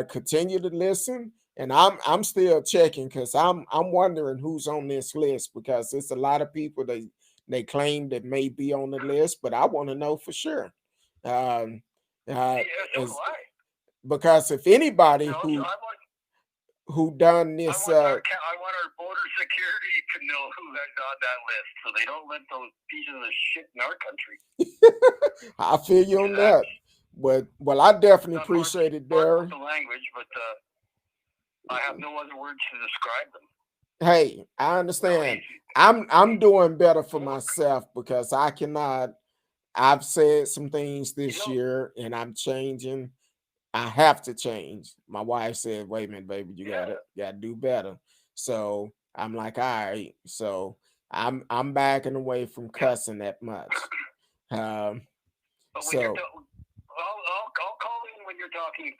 continue to listen. And I'm still checking because I'm wondering who's on this list because it's a lot of people they claim that may be on the list, but I want to know for sure. Um, uh, Yeah, so do as, I. because if anybody So who I want done I this, want our I want our border security to know who is on that list, so they don't let those pieces of shit in our country. I feel you on That's that. But well, I definitely appreciate it, pardon Darren. the language, but I have no other words to describe them. Hey, I understand. I'm doing better for myself because I cannot. I've said some things this year and I'm changing. I have to change. My wife said, "Wait a minute, baby, you gotta do better." So I'm like, all right. So I'm backing away from cussing that much. Um, But when so I'll call in when you're talking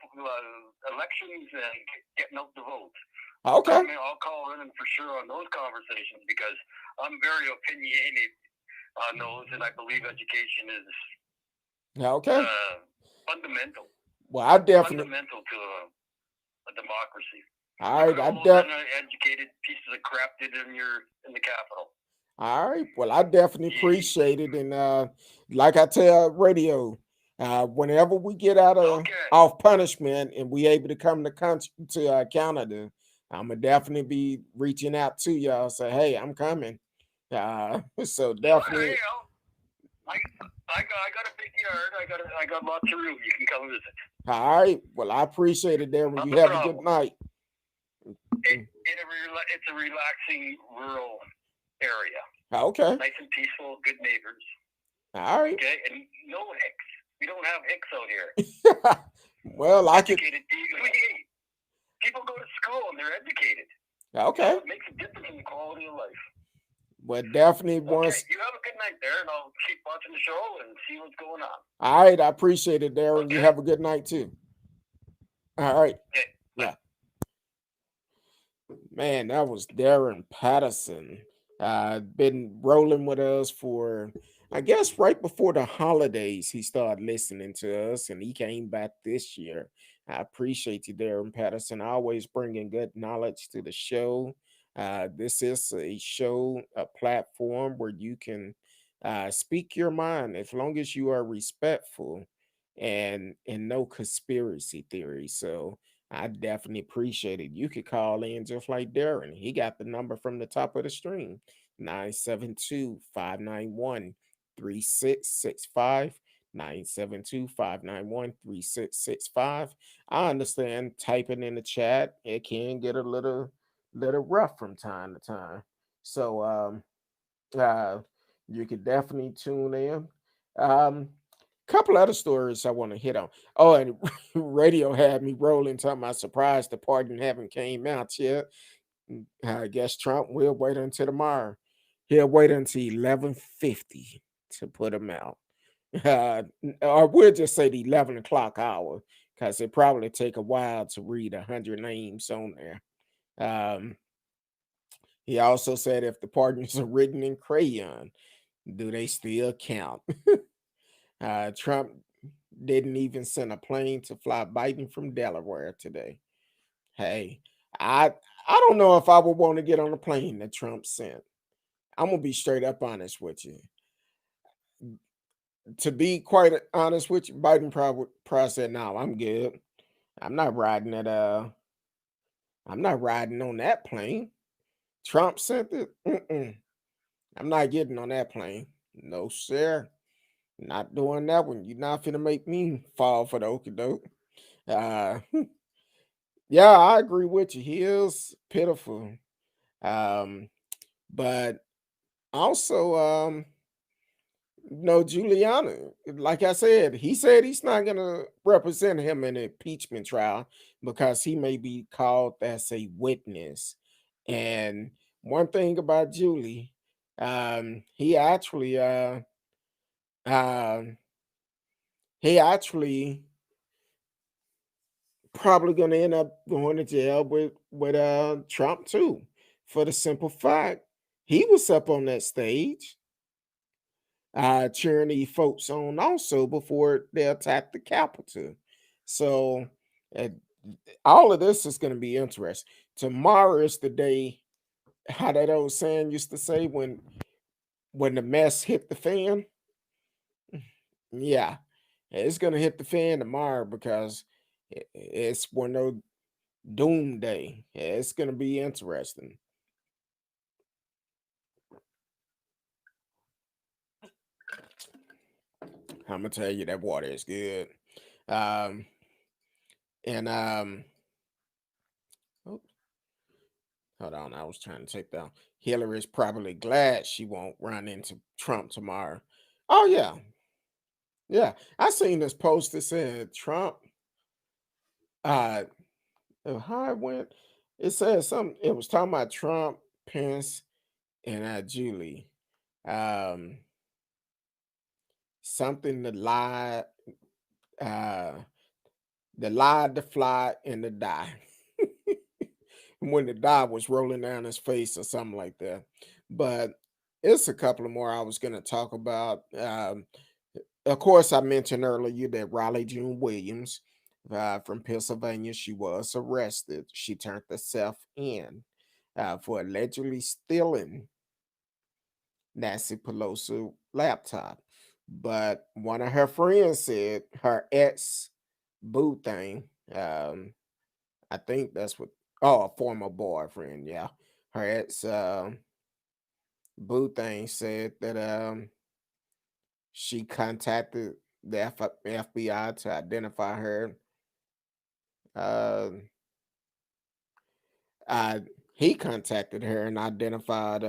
elections and getting out the vote. okay, I'll call in for sure on those conversations because I'm very opinionated on those, and I believe education is okay. fundamental. Well, I definitely. Fundamental to a democracy. All Look right, at I all those definitely. uneducated pieces of crap did in the Capitol. All right. Well, I definitely appreciate it. And like I tell radio, whenever we get out of Okay. off punishment and we able to come to country to Canada, I'm gonna definitely be reaching out to y'all. Say, hey, I'm coming. So definitely. Hey, I got a big yard. I got lots of room. You can come visit. All right. Well, I appreciate it, Darren. Not You a have a good problem. night. It's a relaxing rural area. Okay. Nice and peaceful, good neighbors. All right. Okay, and no hicks. We don't have hicks out here. Well, I could. Educated people go to school and they're educated. Okay. It makes a difference in the quality of life. Well, definitely Okay, once. you have a good night there, and I'll keep watching the show and see what's going on. All right. I appreciate it, Darren. Okay. You have a good night too. All right. Okay. Yeah. Man, that was Darren Patterson. Been rolling with us for, I guess, right before the holidays. He started listening to us, and he came back this year. I appreciate you, Darren Patterson. Always bringing good knowledge to the show. This is a show, a platform where you can speak your mind as long as you are respectful and no conspiracy theory. So I definitely appreciate it. You could call in just like Darren. He got the number from the top of the stream 972-591-3665. 972-591-3665. I understand typing in the chat, it can get a little rough from time to time. So uh you could definitely tune in. Couple other stories I want to hit on. Oh, and radio had me rolling, talking about surprised the pardon haven't came out yet. I guess Trump will wait until tomorrow. He'll wait until 11:50 to put him out. Or we'll just say the 11 o'clock hour, because it probably take a while to read 100 names on there. Um, he also said if the pardons are written in crayon, do they still count? Trump didn't even send a plane to fly Biden from Delaware today. Hey, I I don't know if I would want to get on a plane that Trump sent. I'm gonna be straight up honest with you. To be quite honest with you, Biden probably said, "No, I'm good. I'm not riding that I'm not riding on that plane. Trump sent it. I'm not getting on that plane. No, sir. Not doing that one. You're not finna make me fall for the okie doke. Uh, yeah, I agree with you. He is pitiful. Um, but also, no, Giuliani, like I said he's not gonna represent him in an impeachment trial because he may be called as a witness. And one thing about Julie, he actually um he actually probably gonna end up going to jail with Trump too, for the simple fact he was up on that stage cheering these folks on also before they attacked the Capitol. So uh, all of this is going to be interesting. Tomorrow is the day, how that old saying used to say, when the mess hit the fan. Yeah, it's going to hit the fan tomorrow because it's one of those doomsday. It's going to be interesting. I'm gonna tell you that water is good. Um, and oh, hold on, I was trying to take down. Hillary's probably glad she won't run into Trump tomorrow. Oh yeah, yeah. I seen this post that said Trump. Uh, how it went? It said something. It was talking about Trump, Pence, and Julie. Um, something to lie. Uh, the lie, the fly, and the die. When the dye was rolling down his face or something like that. But it's a couple of more I was going to talk about. Of course, I mentioned earlier that Riley June Williams from Pennsylvania, she was arrested. She turned herself in for allegedly stealing Nancy Pelosi laptop. But one of her friends said her ex boo thing. I think that's what. Oh, a former boyfriend. Yeah, her ex boo thing said that she contacted the FBI to identify her. Uh, I He contacted her and identified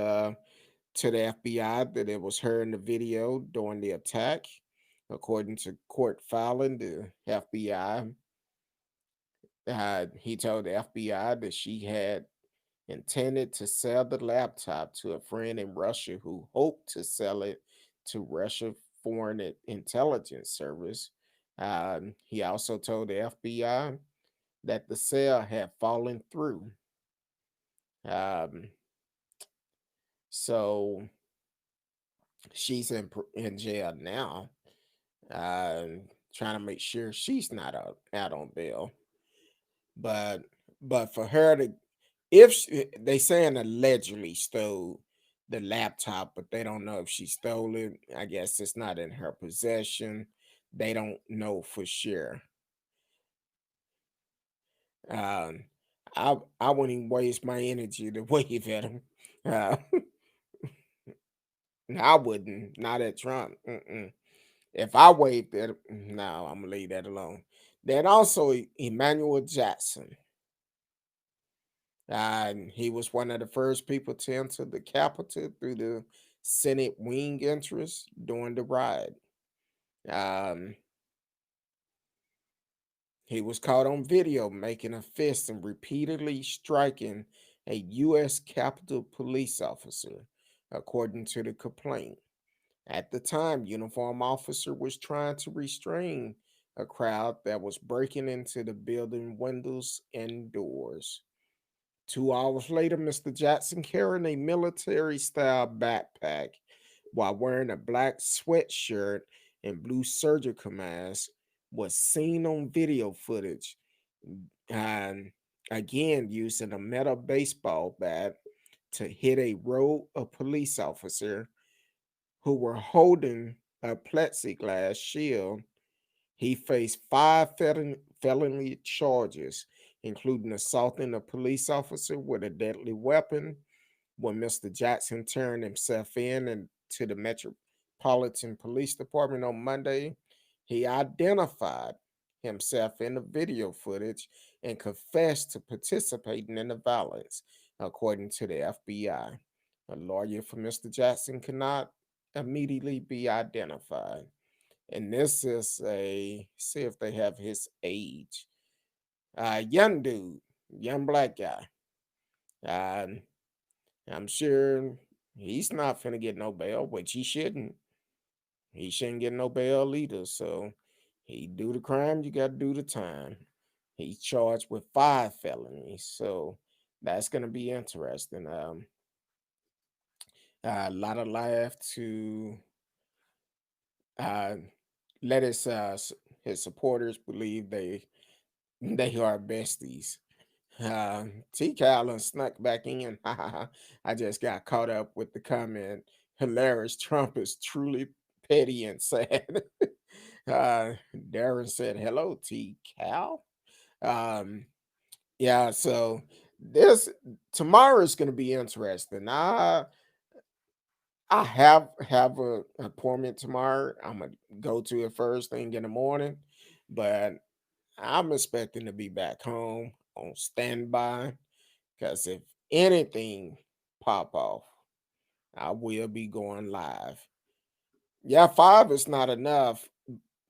to the FBI that it was her in the video during the attack. According to court filing, the FBI, he told the FBI that she had intended to sell the laptop to a friend in Russia who hoped to sell it to Russia Foreign Intelligence Service. He also told the FBI that the sale had fallen through. Um, so she's in jail now, uh, trying to make sure she's not out on bail. But for her to, if they saying allegedly stole the laptop, but they don't know if she stole it. I guess it's not in her possession. They don't know for sure. Um, I wouldn't even waste my energy to wave at him. Uh, I wouldn't. Not at Trump. If I waved at him, no, I'm gonna leave that alone. Then also Emmanuel Jackson. He was one of the first people to enter the Capitol through the Senate wing entrance during the ride. Um, he was caught on video making a fist and repeatedly striking a U.S. Capitol police officer, according to the complaint. At the time, uniform officer was trying to restrain a crowd that was breaking into the building windows and doors. 2 hours later, Mr. Jackson, carrying a military style backpack while wearing a black sweatshirt and blue surgical mask, was seen on video footage. And again, using a metal baseball bat to hit a row of police officers who were holding a plexiglass shield. He faced five felony charges, including assaulting a police officer with a deadly weapon. When Mr. Jackson turned himself in and to the Metropolitan Police Department on Monday, he identified himself in the video footage and confessed to participating in the violence, according to the FBI. A lawyer for Mr. Jackson cannot immediately be identified. And this is see if they have his age. Young dude, young black guy. Um, I'm sure he's not finna get no bail, which he shouldn't. He shouldn't get no bail either. So he do the crime, you gotta do the time. He's charged with 5 felonies. So that's gonna be interesting. A lot of life to uh, let his supporters believe they are besties. T. Callan snuck back in. I just got caught up with the comment. Hilarious. Trump is truly petty and sad. Darren said, "Hello, T. Cal." Um, yeah. So this tomorrow is going to be interesting. I have a appointment tomorrow. I'm gonna go to it first thing in the morning, but I'm expecting to be back home on standby because if anything pop off, I will be going live. Yeah, 5 is not enough,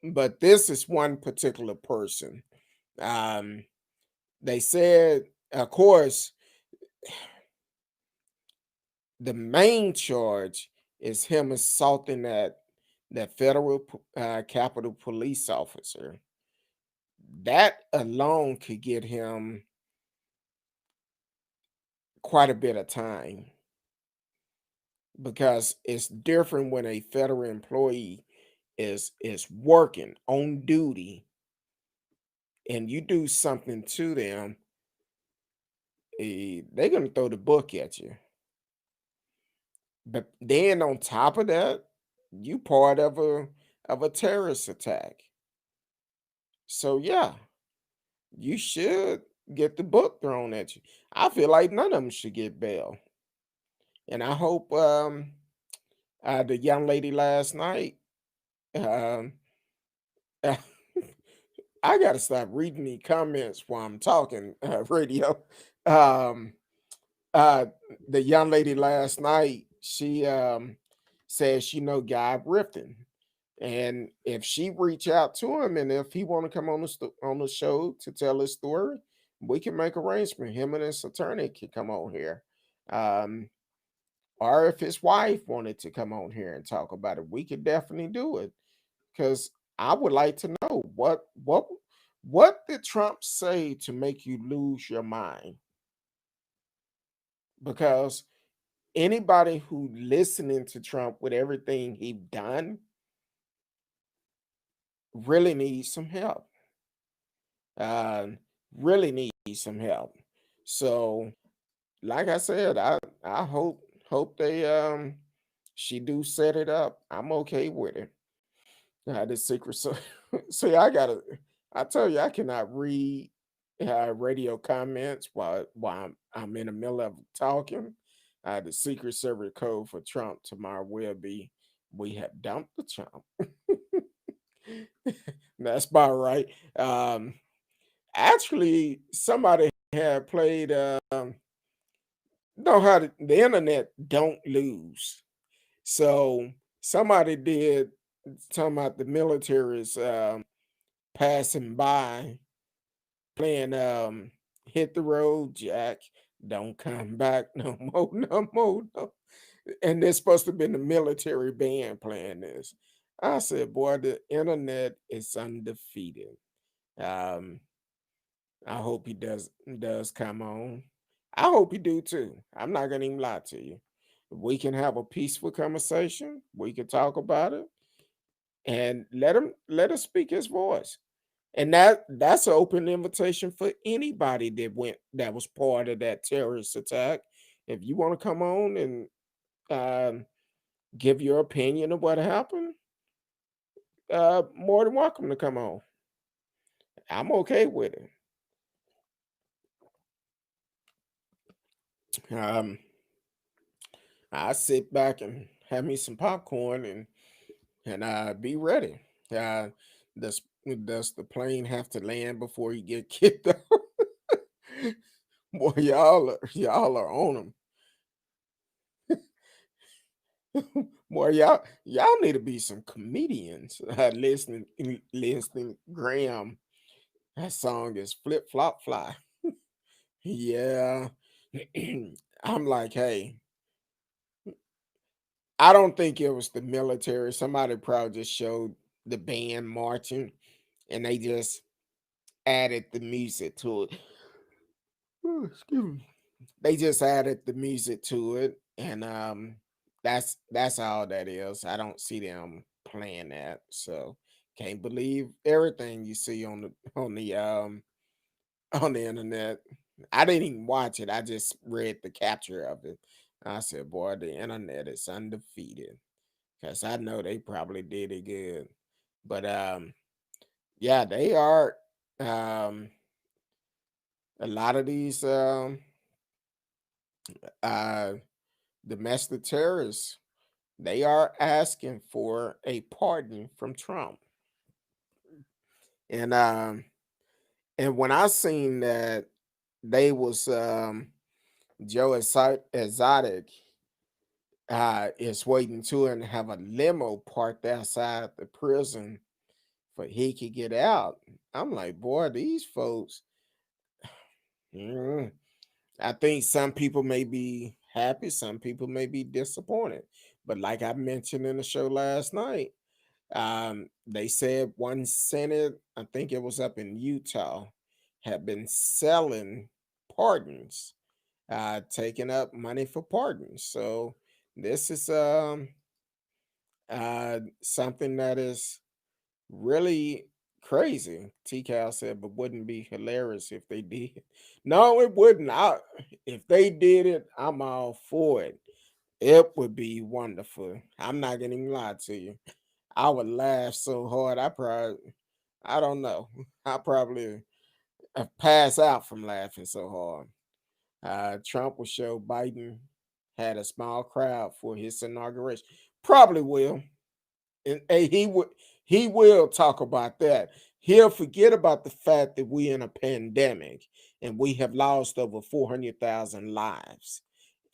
but this is one particular person. Um, they said, of course, the main charge is him assaulting that federal Capitol police officer. That alone could get him quite a bit of time because it's different when a federal employee is working on duty and you do something to them, they're gonna throw the book at you. But then on top of that, you part of a terrorist attack. So yeah, you should get the book thrown at you. I feel like none of them should get bail. And I hope the young lady last night, um, I got to stop reading the comments while I'm talking radio. Um, uh, the young lady last night, she says she know Guy Rifton, and if she reach out to him, and if he want to come on on the show to tell his story, we can make arrangement. Him and his attorney can come on here, um, or if his wife wanted to come on here and talk about it, we could definitely do it. Because I would like to know what did Trump say to make you lose your mind? Because anybody who listening to Trump with everything he done really needs some help. Uh, really needs some help. So, like I said, I hope they she do set it up. I'm okay with it. The secret so see I tell you I cannot read radio comments while I'm in the middle of talking. The secret server code for Trump tomorrow will be we have dumped the Trump. That's about right. Actually somebody had played know how the internet don't lose. So somebody did talking about the military's passing by playing Hit the Road Jack, Don't Come Back No More, no more, no. And they're supposed to have been the military band playing this. I said, boy, the internet is undefeated. Um, I hope he does come on. I hope he do too. I'm not gonna even lie to you. We can have a peaceful conversation. We can talk about it and let him speak his voice. And that's an open invitation for anybody that was part of that terrorist attack. If you want to come on and um, give your opinion of what happened, more than welcome to come on. I'm okay with it. Um, I sit back and have me some popcorn and be ready. Uh, does the plane have to land before you get kicked out? Boy, y'all are on them. Boy, y'all need to be some comedians. Listening Graham. That song is Flip Flop Fly. Yeah. I'm like, hey, I don't think it was the military. Somebody probably just showed the band marching and they just added the music to it. Oh, excuse me. They just added the music to it, and that's all that is. I don't see them playing that, so can't believe everything you see on the internet. I didn't even watch it. I just read the capture of it. I said, boy, the internet is undefeated. Cause I know they probably did it good. But yeah, they are um a lot of these uh domestic terrorists, they are asking for a pardon from Trump. And when I seen that they was Joe Exotic is waiting to and have a limo parked outside the prison for he could get out. I'm like, boy, these folks. mm, I think some people may be happy, some people may be disappointed. But like I mentioned in the show last night, they said one Senate, I think it was up in Utah, had been selling pardons, taking up money for pardons. So this is something that is really crazy. T Cal said, but wouldn't be hilarious if they did. No, it wouldn't. If they did it, I'm all for it. It would be wonderful. I'm not gonna even lie to you. I would laugh so hard. I don't know. I probably pass out from laughing so hard. Trump will show Biden had a small crowd for his inauguration. Probably will. And hey, he will talk about that. He'll forget about the fact that we're in a pandemic and we have lost over 400,000 lives.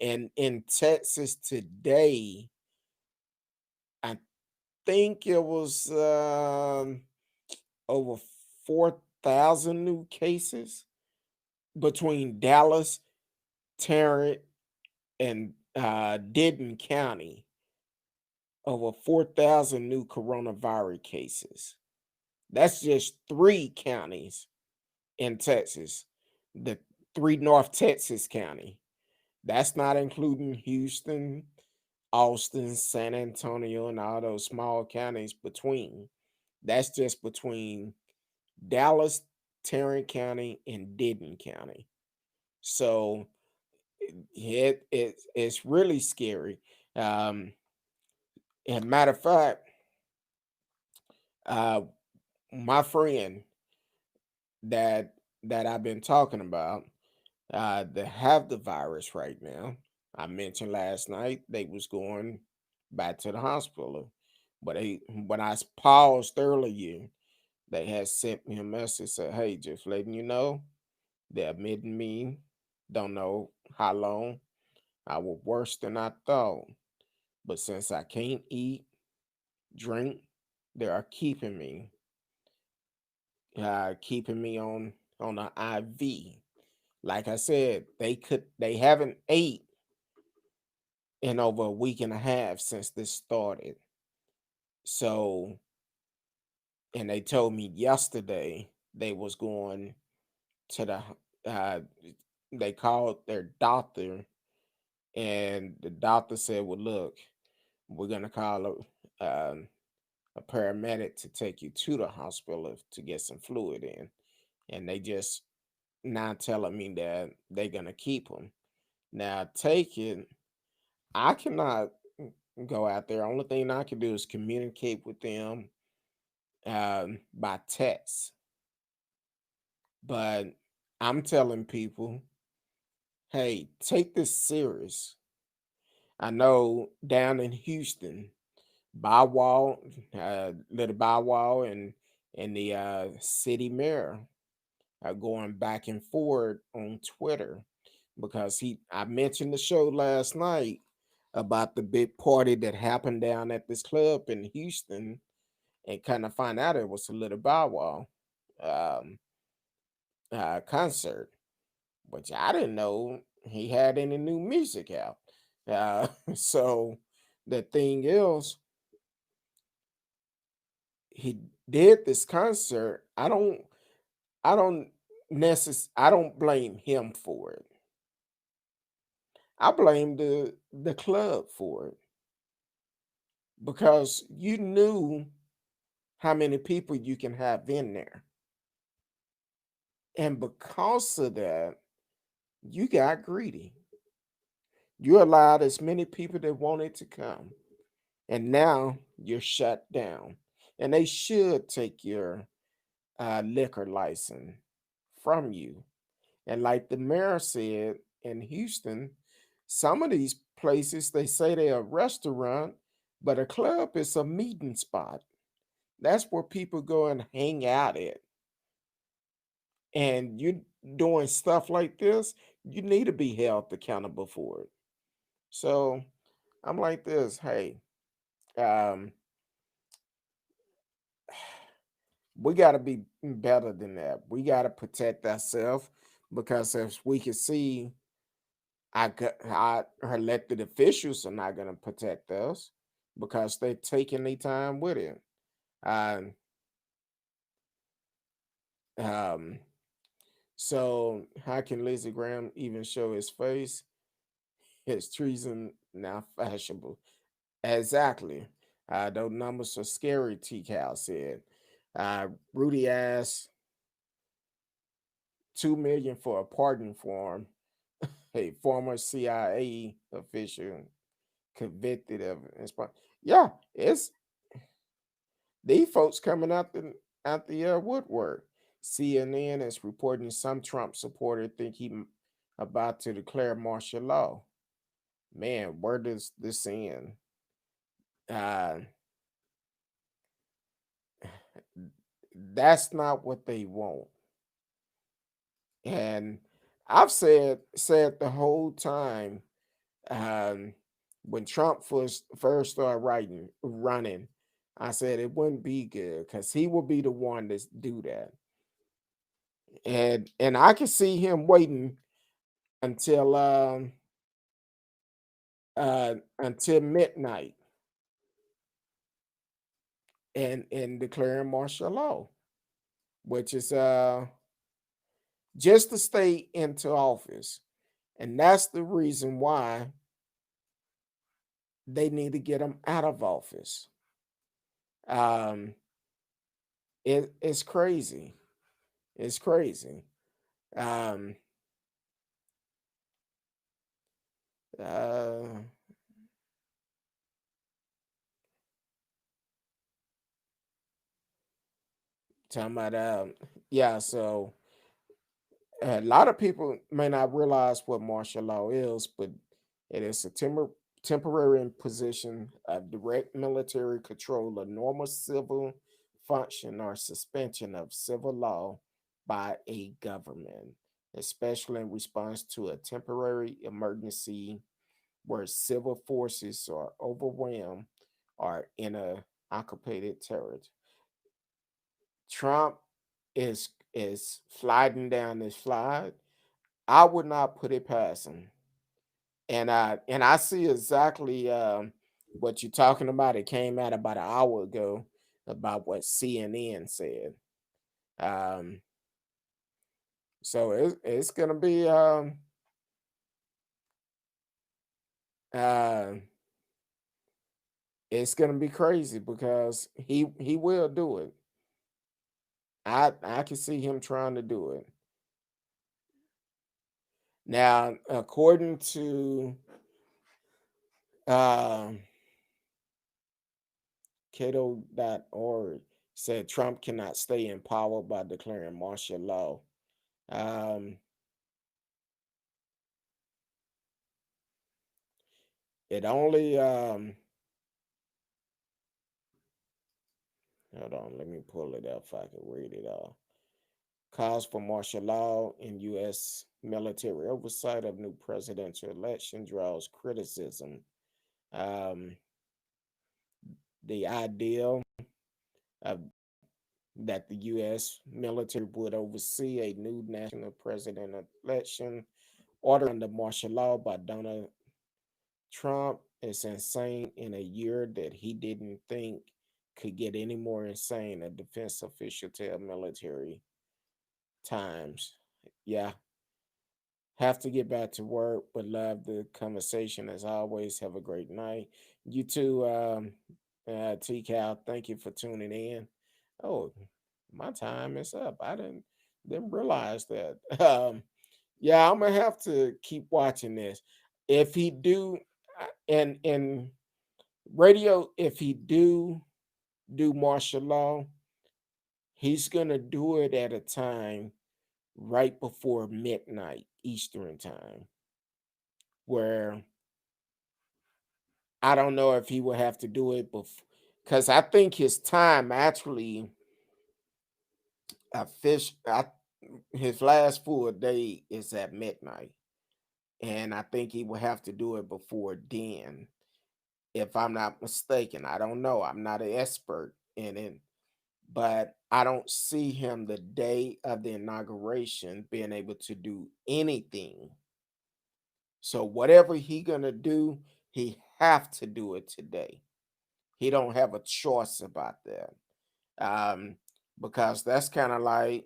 And in Texas today, I think it was over 4,000 new cases between Dallas, Tarrant, and Denton County. Over 4,000 new coronavirus cases. That's just 3 counties in Texas, the 3 North Texas county. That's not including Houston, Austin, San Antonio, and all those small counties between. That's just between Dallas, Tarrant County, and Denton County. So it's really scary. Um, and matter of fact, uh, my friend that I've been talking about, that have the virus right now. I mentioned last night they was going back to the hospital, but when I paused earlier, they had sent me a message said, "Hey, just letting you know, they're admitting me. Don't know how long. I was worse than I thought, but since I can't eat, drink, they are keeping me on an IV. Like I said, they haven't ate in over a week and a half since this started. So, and they told me yesterday they was going to uh they called their doctor and the doctor said, "Well, look, we're gonna call a paramedic to take you to the hospital to get some fluid in." And they just now telling me that they're gonna keep him. Now, take it. I cannot go out there. Only thing I can do is communicate with them by text. But I'm telling people, hey, take this serious. I know down in Houston, Bow Wow, little Bow Wow, and the city mayor are going back and forth on Twitter because I mentioned the show last night about the big party that happened down at this club in Houston, and kind of find out it was a little Bow Wow um, concert, which I didn't know he had any new music out. So the thing is, he did this concert. I don't blame him for it. I blame the club for it because you knew how many people you can have in there. And because of that, you got greedy. You allowed as many people that wanted to come. And now you're shut down. And they should take your liquor license from you. And like the mayor said in Houston, some of these places they say they're a restaurant, but a club is a meeting spot. That's where people go and hang out at. And you doing stuff like this, you need to be held accountable for it. So I'm like this, hey, um, we got to be better than that. We got to protect ourselves because as we can see, our elected officials are not going to protect us because they're taking their time with it. Um, um, so how can Lindsey Graham even show his face? His treason now fashionable. Exactly. Those numbers are scary, T. Cal said. Rudy asked 2 million for a pardon form. A former CIA official convicted of yeah, it's these folks coming out the woodwork. CNN is reporting some Trump supporter think about to declare martial law. Man, where does this end? Uh, that's not what they want. And I've said the whole time, um, when Trump first started running, I said it wouldn't be good because he will be the one to do that. And I can see him waiting until until midnight and declaring martial law, which is just to stay into office. And that's the reason why they need to get him out of office. Um, it's crazy. It's crazy. Um, uh, talking about yeah. So a lot of people may not realize what martial law is, but it is a temporary imposition of direct military control of normal civil function or suspension of civil law by a government, especially in response to a temporary emergency where civil forces are overwhelmed or in a occupied territory. Trump is sliding down this slide. I would not put it past him. And I see exactly what you're talking about. It came out about an hour ago about what CNN said. Um, so it's gonna be uh, it's gonna be crazy because he will do it. I can see him trying to do it. Now, according to um Cato.org, said Trump cannot stay in power by declaring martial law. Um, it only hold on, let me pull it up if I can read it all. Calls for martial law in U.S. military oversight of new presidential election draws criticism. Um, the ideal of that the U.S. military would oversee a new national president election ordered under martial law by Donald Trump is insane in a year that he didn't think could get any more insane, a defense official tell military times. Yeah, have to get back to work, but love the conversation as always. Have a great night. You too, T Cal. Thank you for tuning in. Oh, my time is up. I didn't realize that. Yeah, I'm gonna have to keep watching this. If he do, and radio, if he do martial law, he's gonna do it at a time right before midnight Eastern time, where I don't know if he will have to do it before, because I think his time actually his last full day is at midnight, and I think he will have to do it before then, if I'm not mistaken. I don't know. I'm not an expert in it, but I don't see him the day of the inauguration being able to do anything. So whatever he gonna do, he have to do it today. He don't have a choice about that. Um, because that's kind of like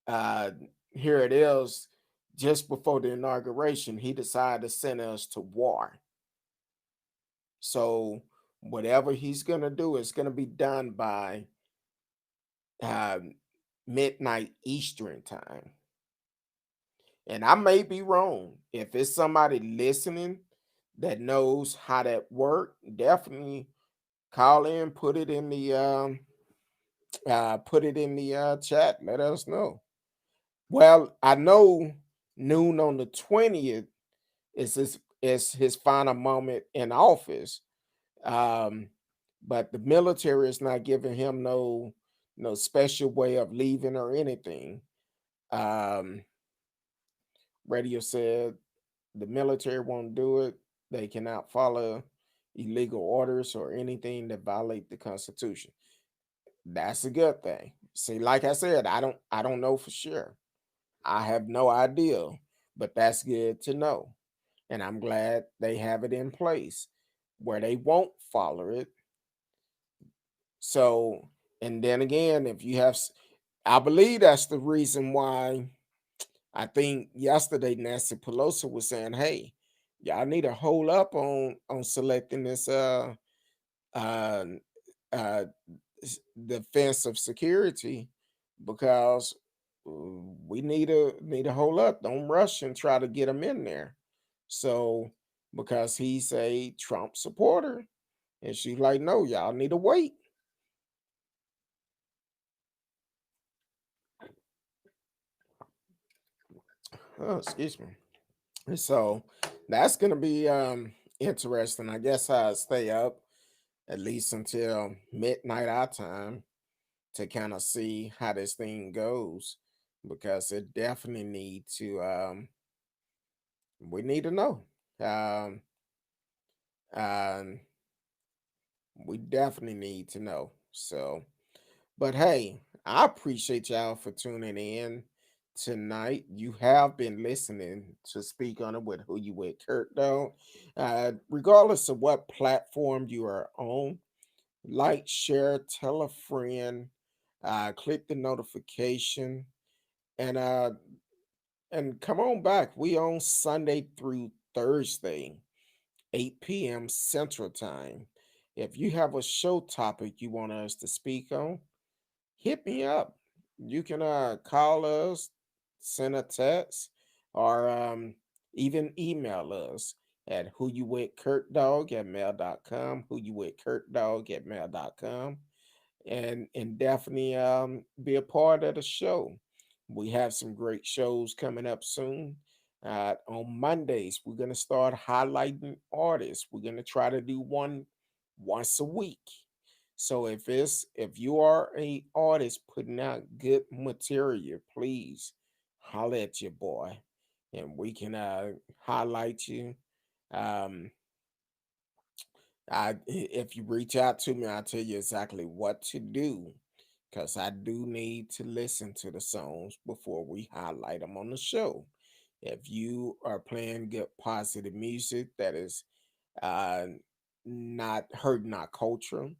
uh here it is, just before the inauguration, he decided to send us to war. So whatever he's gonna do is gonna be done by um, midnight Eastern time. And I may be wrong. If it's somebody listening that knows how that work, definitely call in, put it in the chat. Let us know. Well, I know noon on the 20th is his final moment in office. Um, but the military is not giving him no special way of leaving or anything. Um, Radio said the military won't do it. They cannot follow illegal orders or anything that violate the Constitution. That's a good thing. See, like I said, I don't know for sure. I have no idea, but that's good to know. And I'm glad they have it in place where they won't follow it. So, and then again, if you have, I believe that's the reason why I think yesterday Nancy Pelosi was saying, "Hey, y'all need to hold up on selecting this uh uh defense of security, because we need to hold up. Don't rush and try to get him in there." So because he's a Trump supporter, and she's like, "No, y'all need to wait." Oh, excuse me. So that's gonna be interesting. I guess I'll stay up at least until midnight our time to kind of see how this thing goes, because it definitely need to we need to know. Um um we definitely need to know. So, but hey, I appreciate y'all for tuning in tonight. You have been listening to Speak On It with Who You With Kurt, though. Regardless of what platform you are on, like, share, tell a friend, click the notification, and come on back. We on Sunday through Thursday, 8 p.m. Central Time. If you have a show topic you want us to speak on, hit me up. You can call us, send a text, or even email us at who you with kurtdog at mail.com, who you with kurtdog at mail.com, and definitely be a part of the show. We have some great shows coming up soon. On Mondays, we're gonna start highlighting artists. We're gonna try to do one once a week. So if you are a artist putting out good material, please holler at your boy, and we can highlight you. Um, if you reach out to me, I'll tell you exactly what to do, because I do need to listen to the songs before we highlight them on the show. If you are playing good positive music that is uh, not hurting our culture,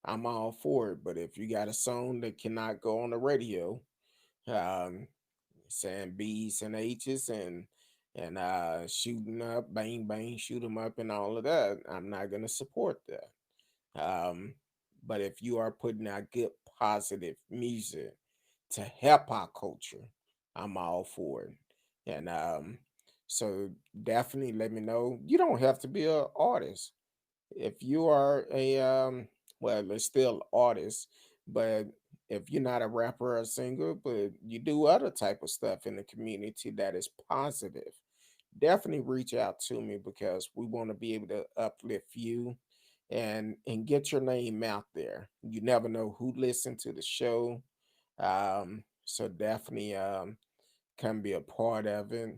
I'm all for it. But if you got a song that cannot go on the radio, um, saying B's and H's and shooting up, bang bang, shoot 'em up, and all of that, I'm not gonna support that. Um, but if you are putting out good positive music to help our culture, I'm all for it. And so definitely let me know. You don't have to be an artist. If you are a well, it's still artist, but if you're not a rapper or a singer, but you do other type of stuff in the community that is positive, definitely reach out to me, because we want to be able to uplift you and get your name out there. You never know who listened to the show. So definitely come be a part of it.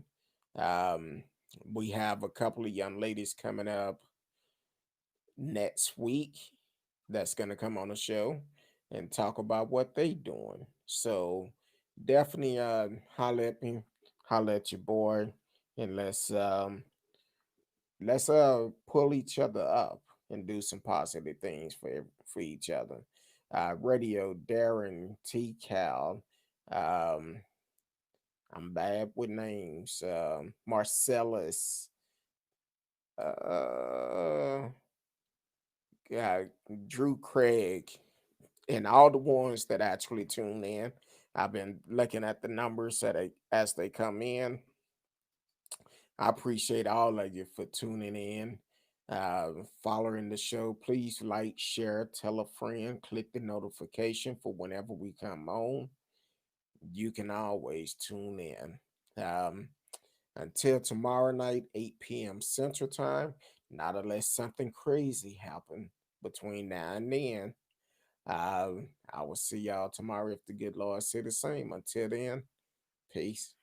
Um, we have a couple of young ladies coming up next week that's going to come on the show and talk about what they doing. So definitely holler at me, holler at your boy, and let's pull each other up and do some positive things for each other. Radio Darren T Cal. Um, I'm bad with names. Marcellus. Uh, yeah, Drew Craig, and all the ones that actually tune in. I've been looking at the numbers as they come in. I appreciate all of you for tuning in, following the show. Please like, share, tell a friend, click the notification for whenever we come on. You can always tune in. Until tomorrow night, 8 p.m. Central Time, not unless something crazy happen between now and then. I will see y'all tomorrow if the good Lord say the same. Until then, peace.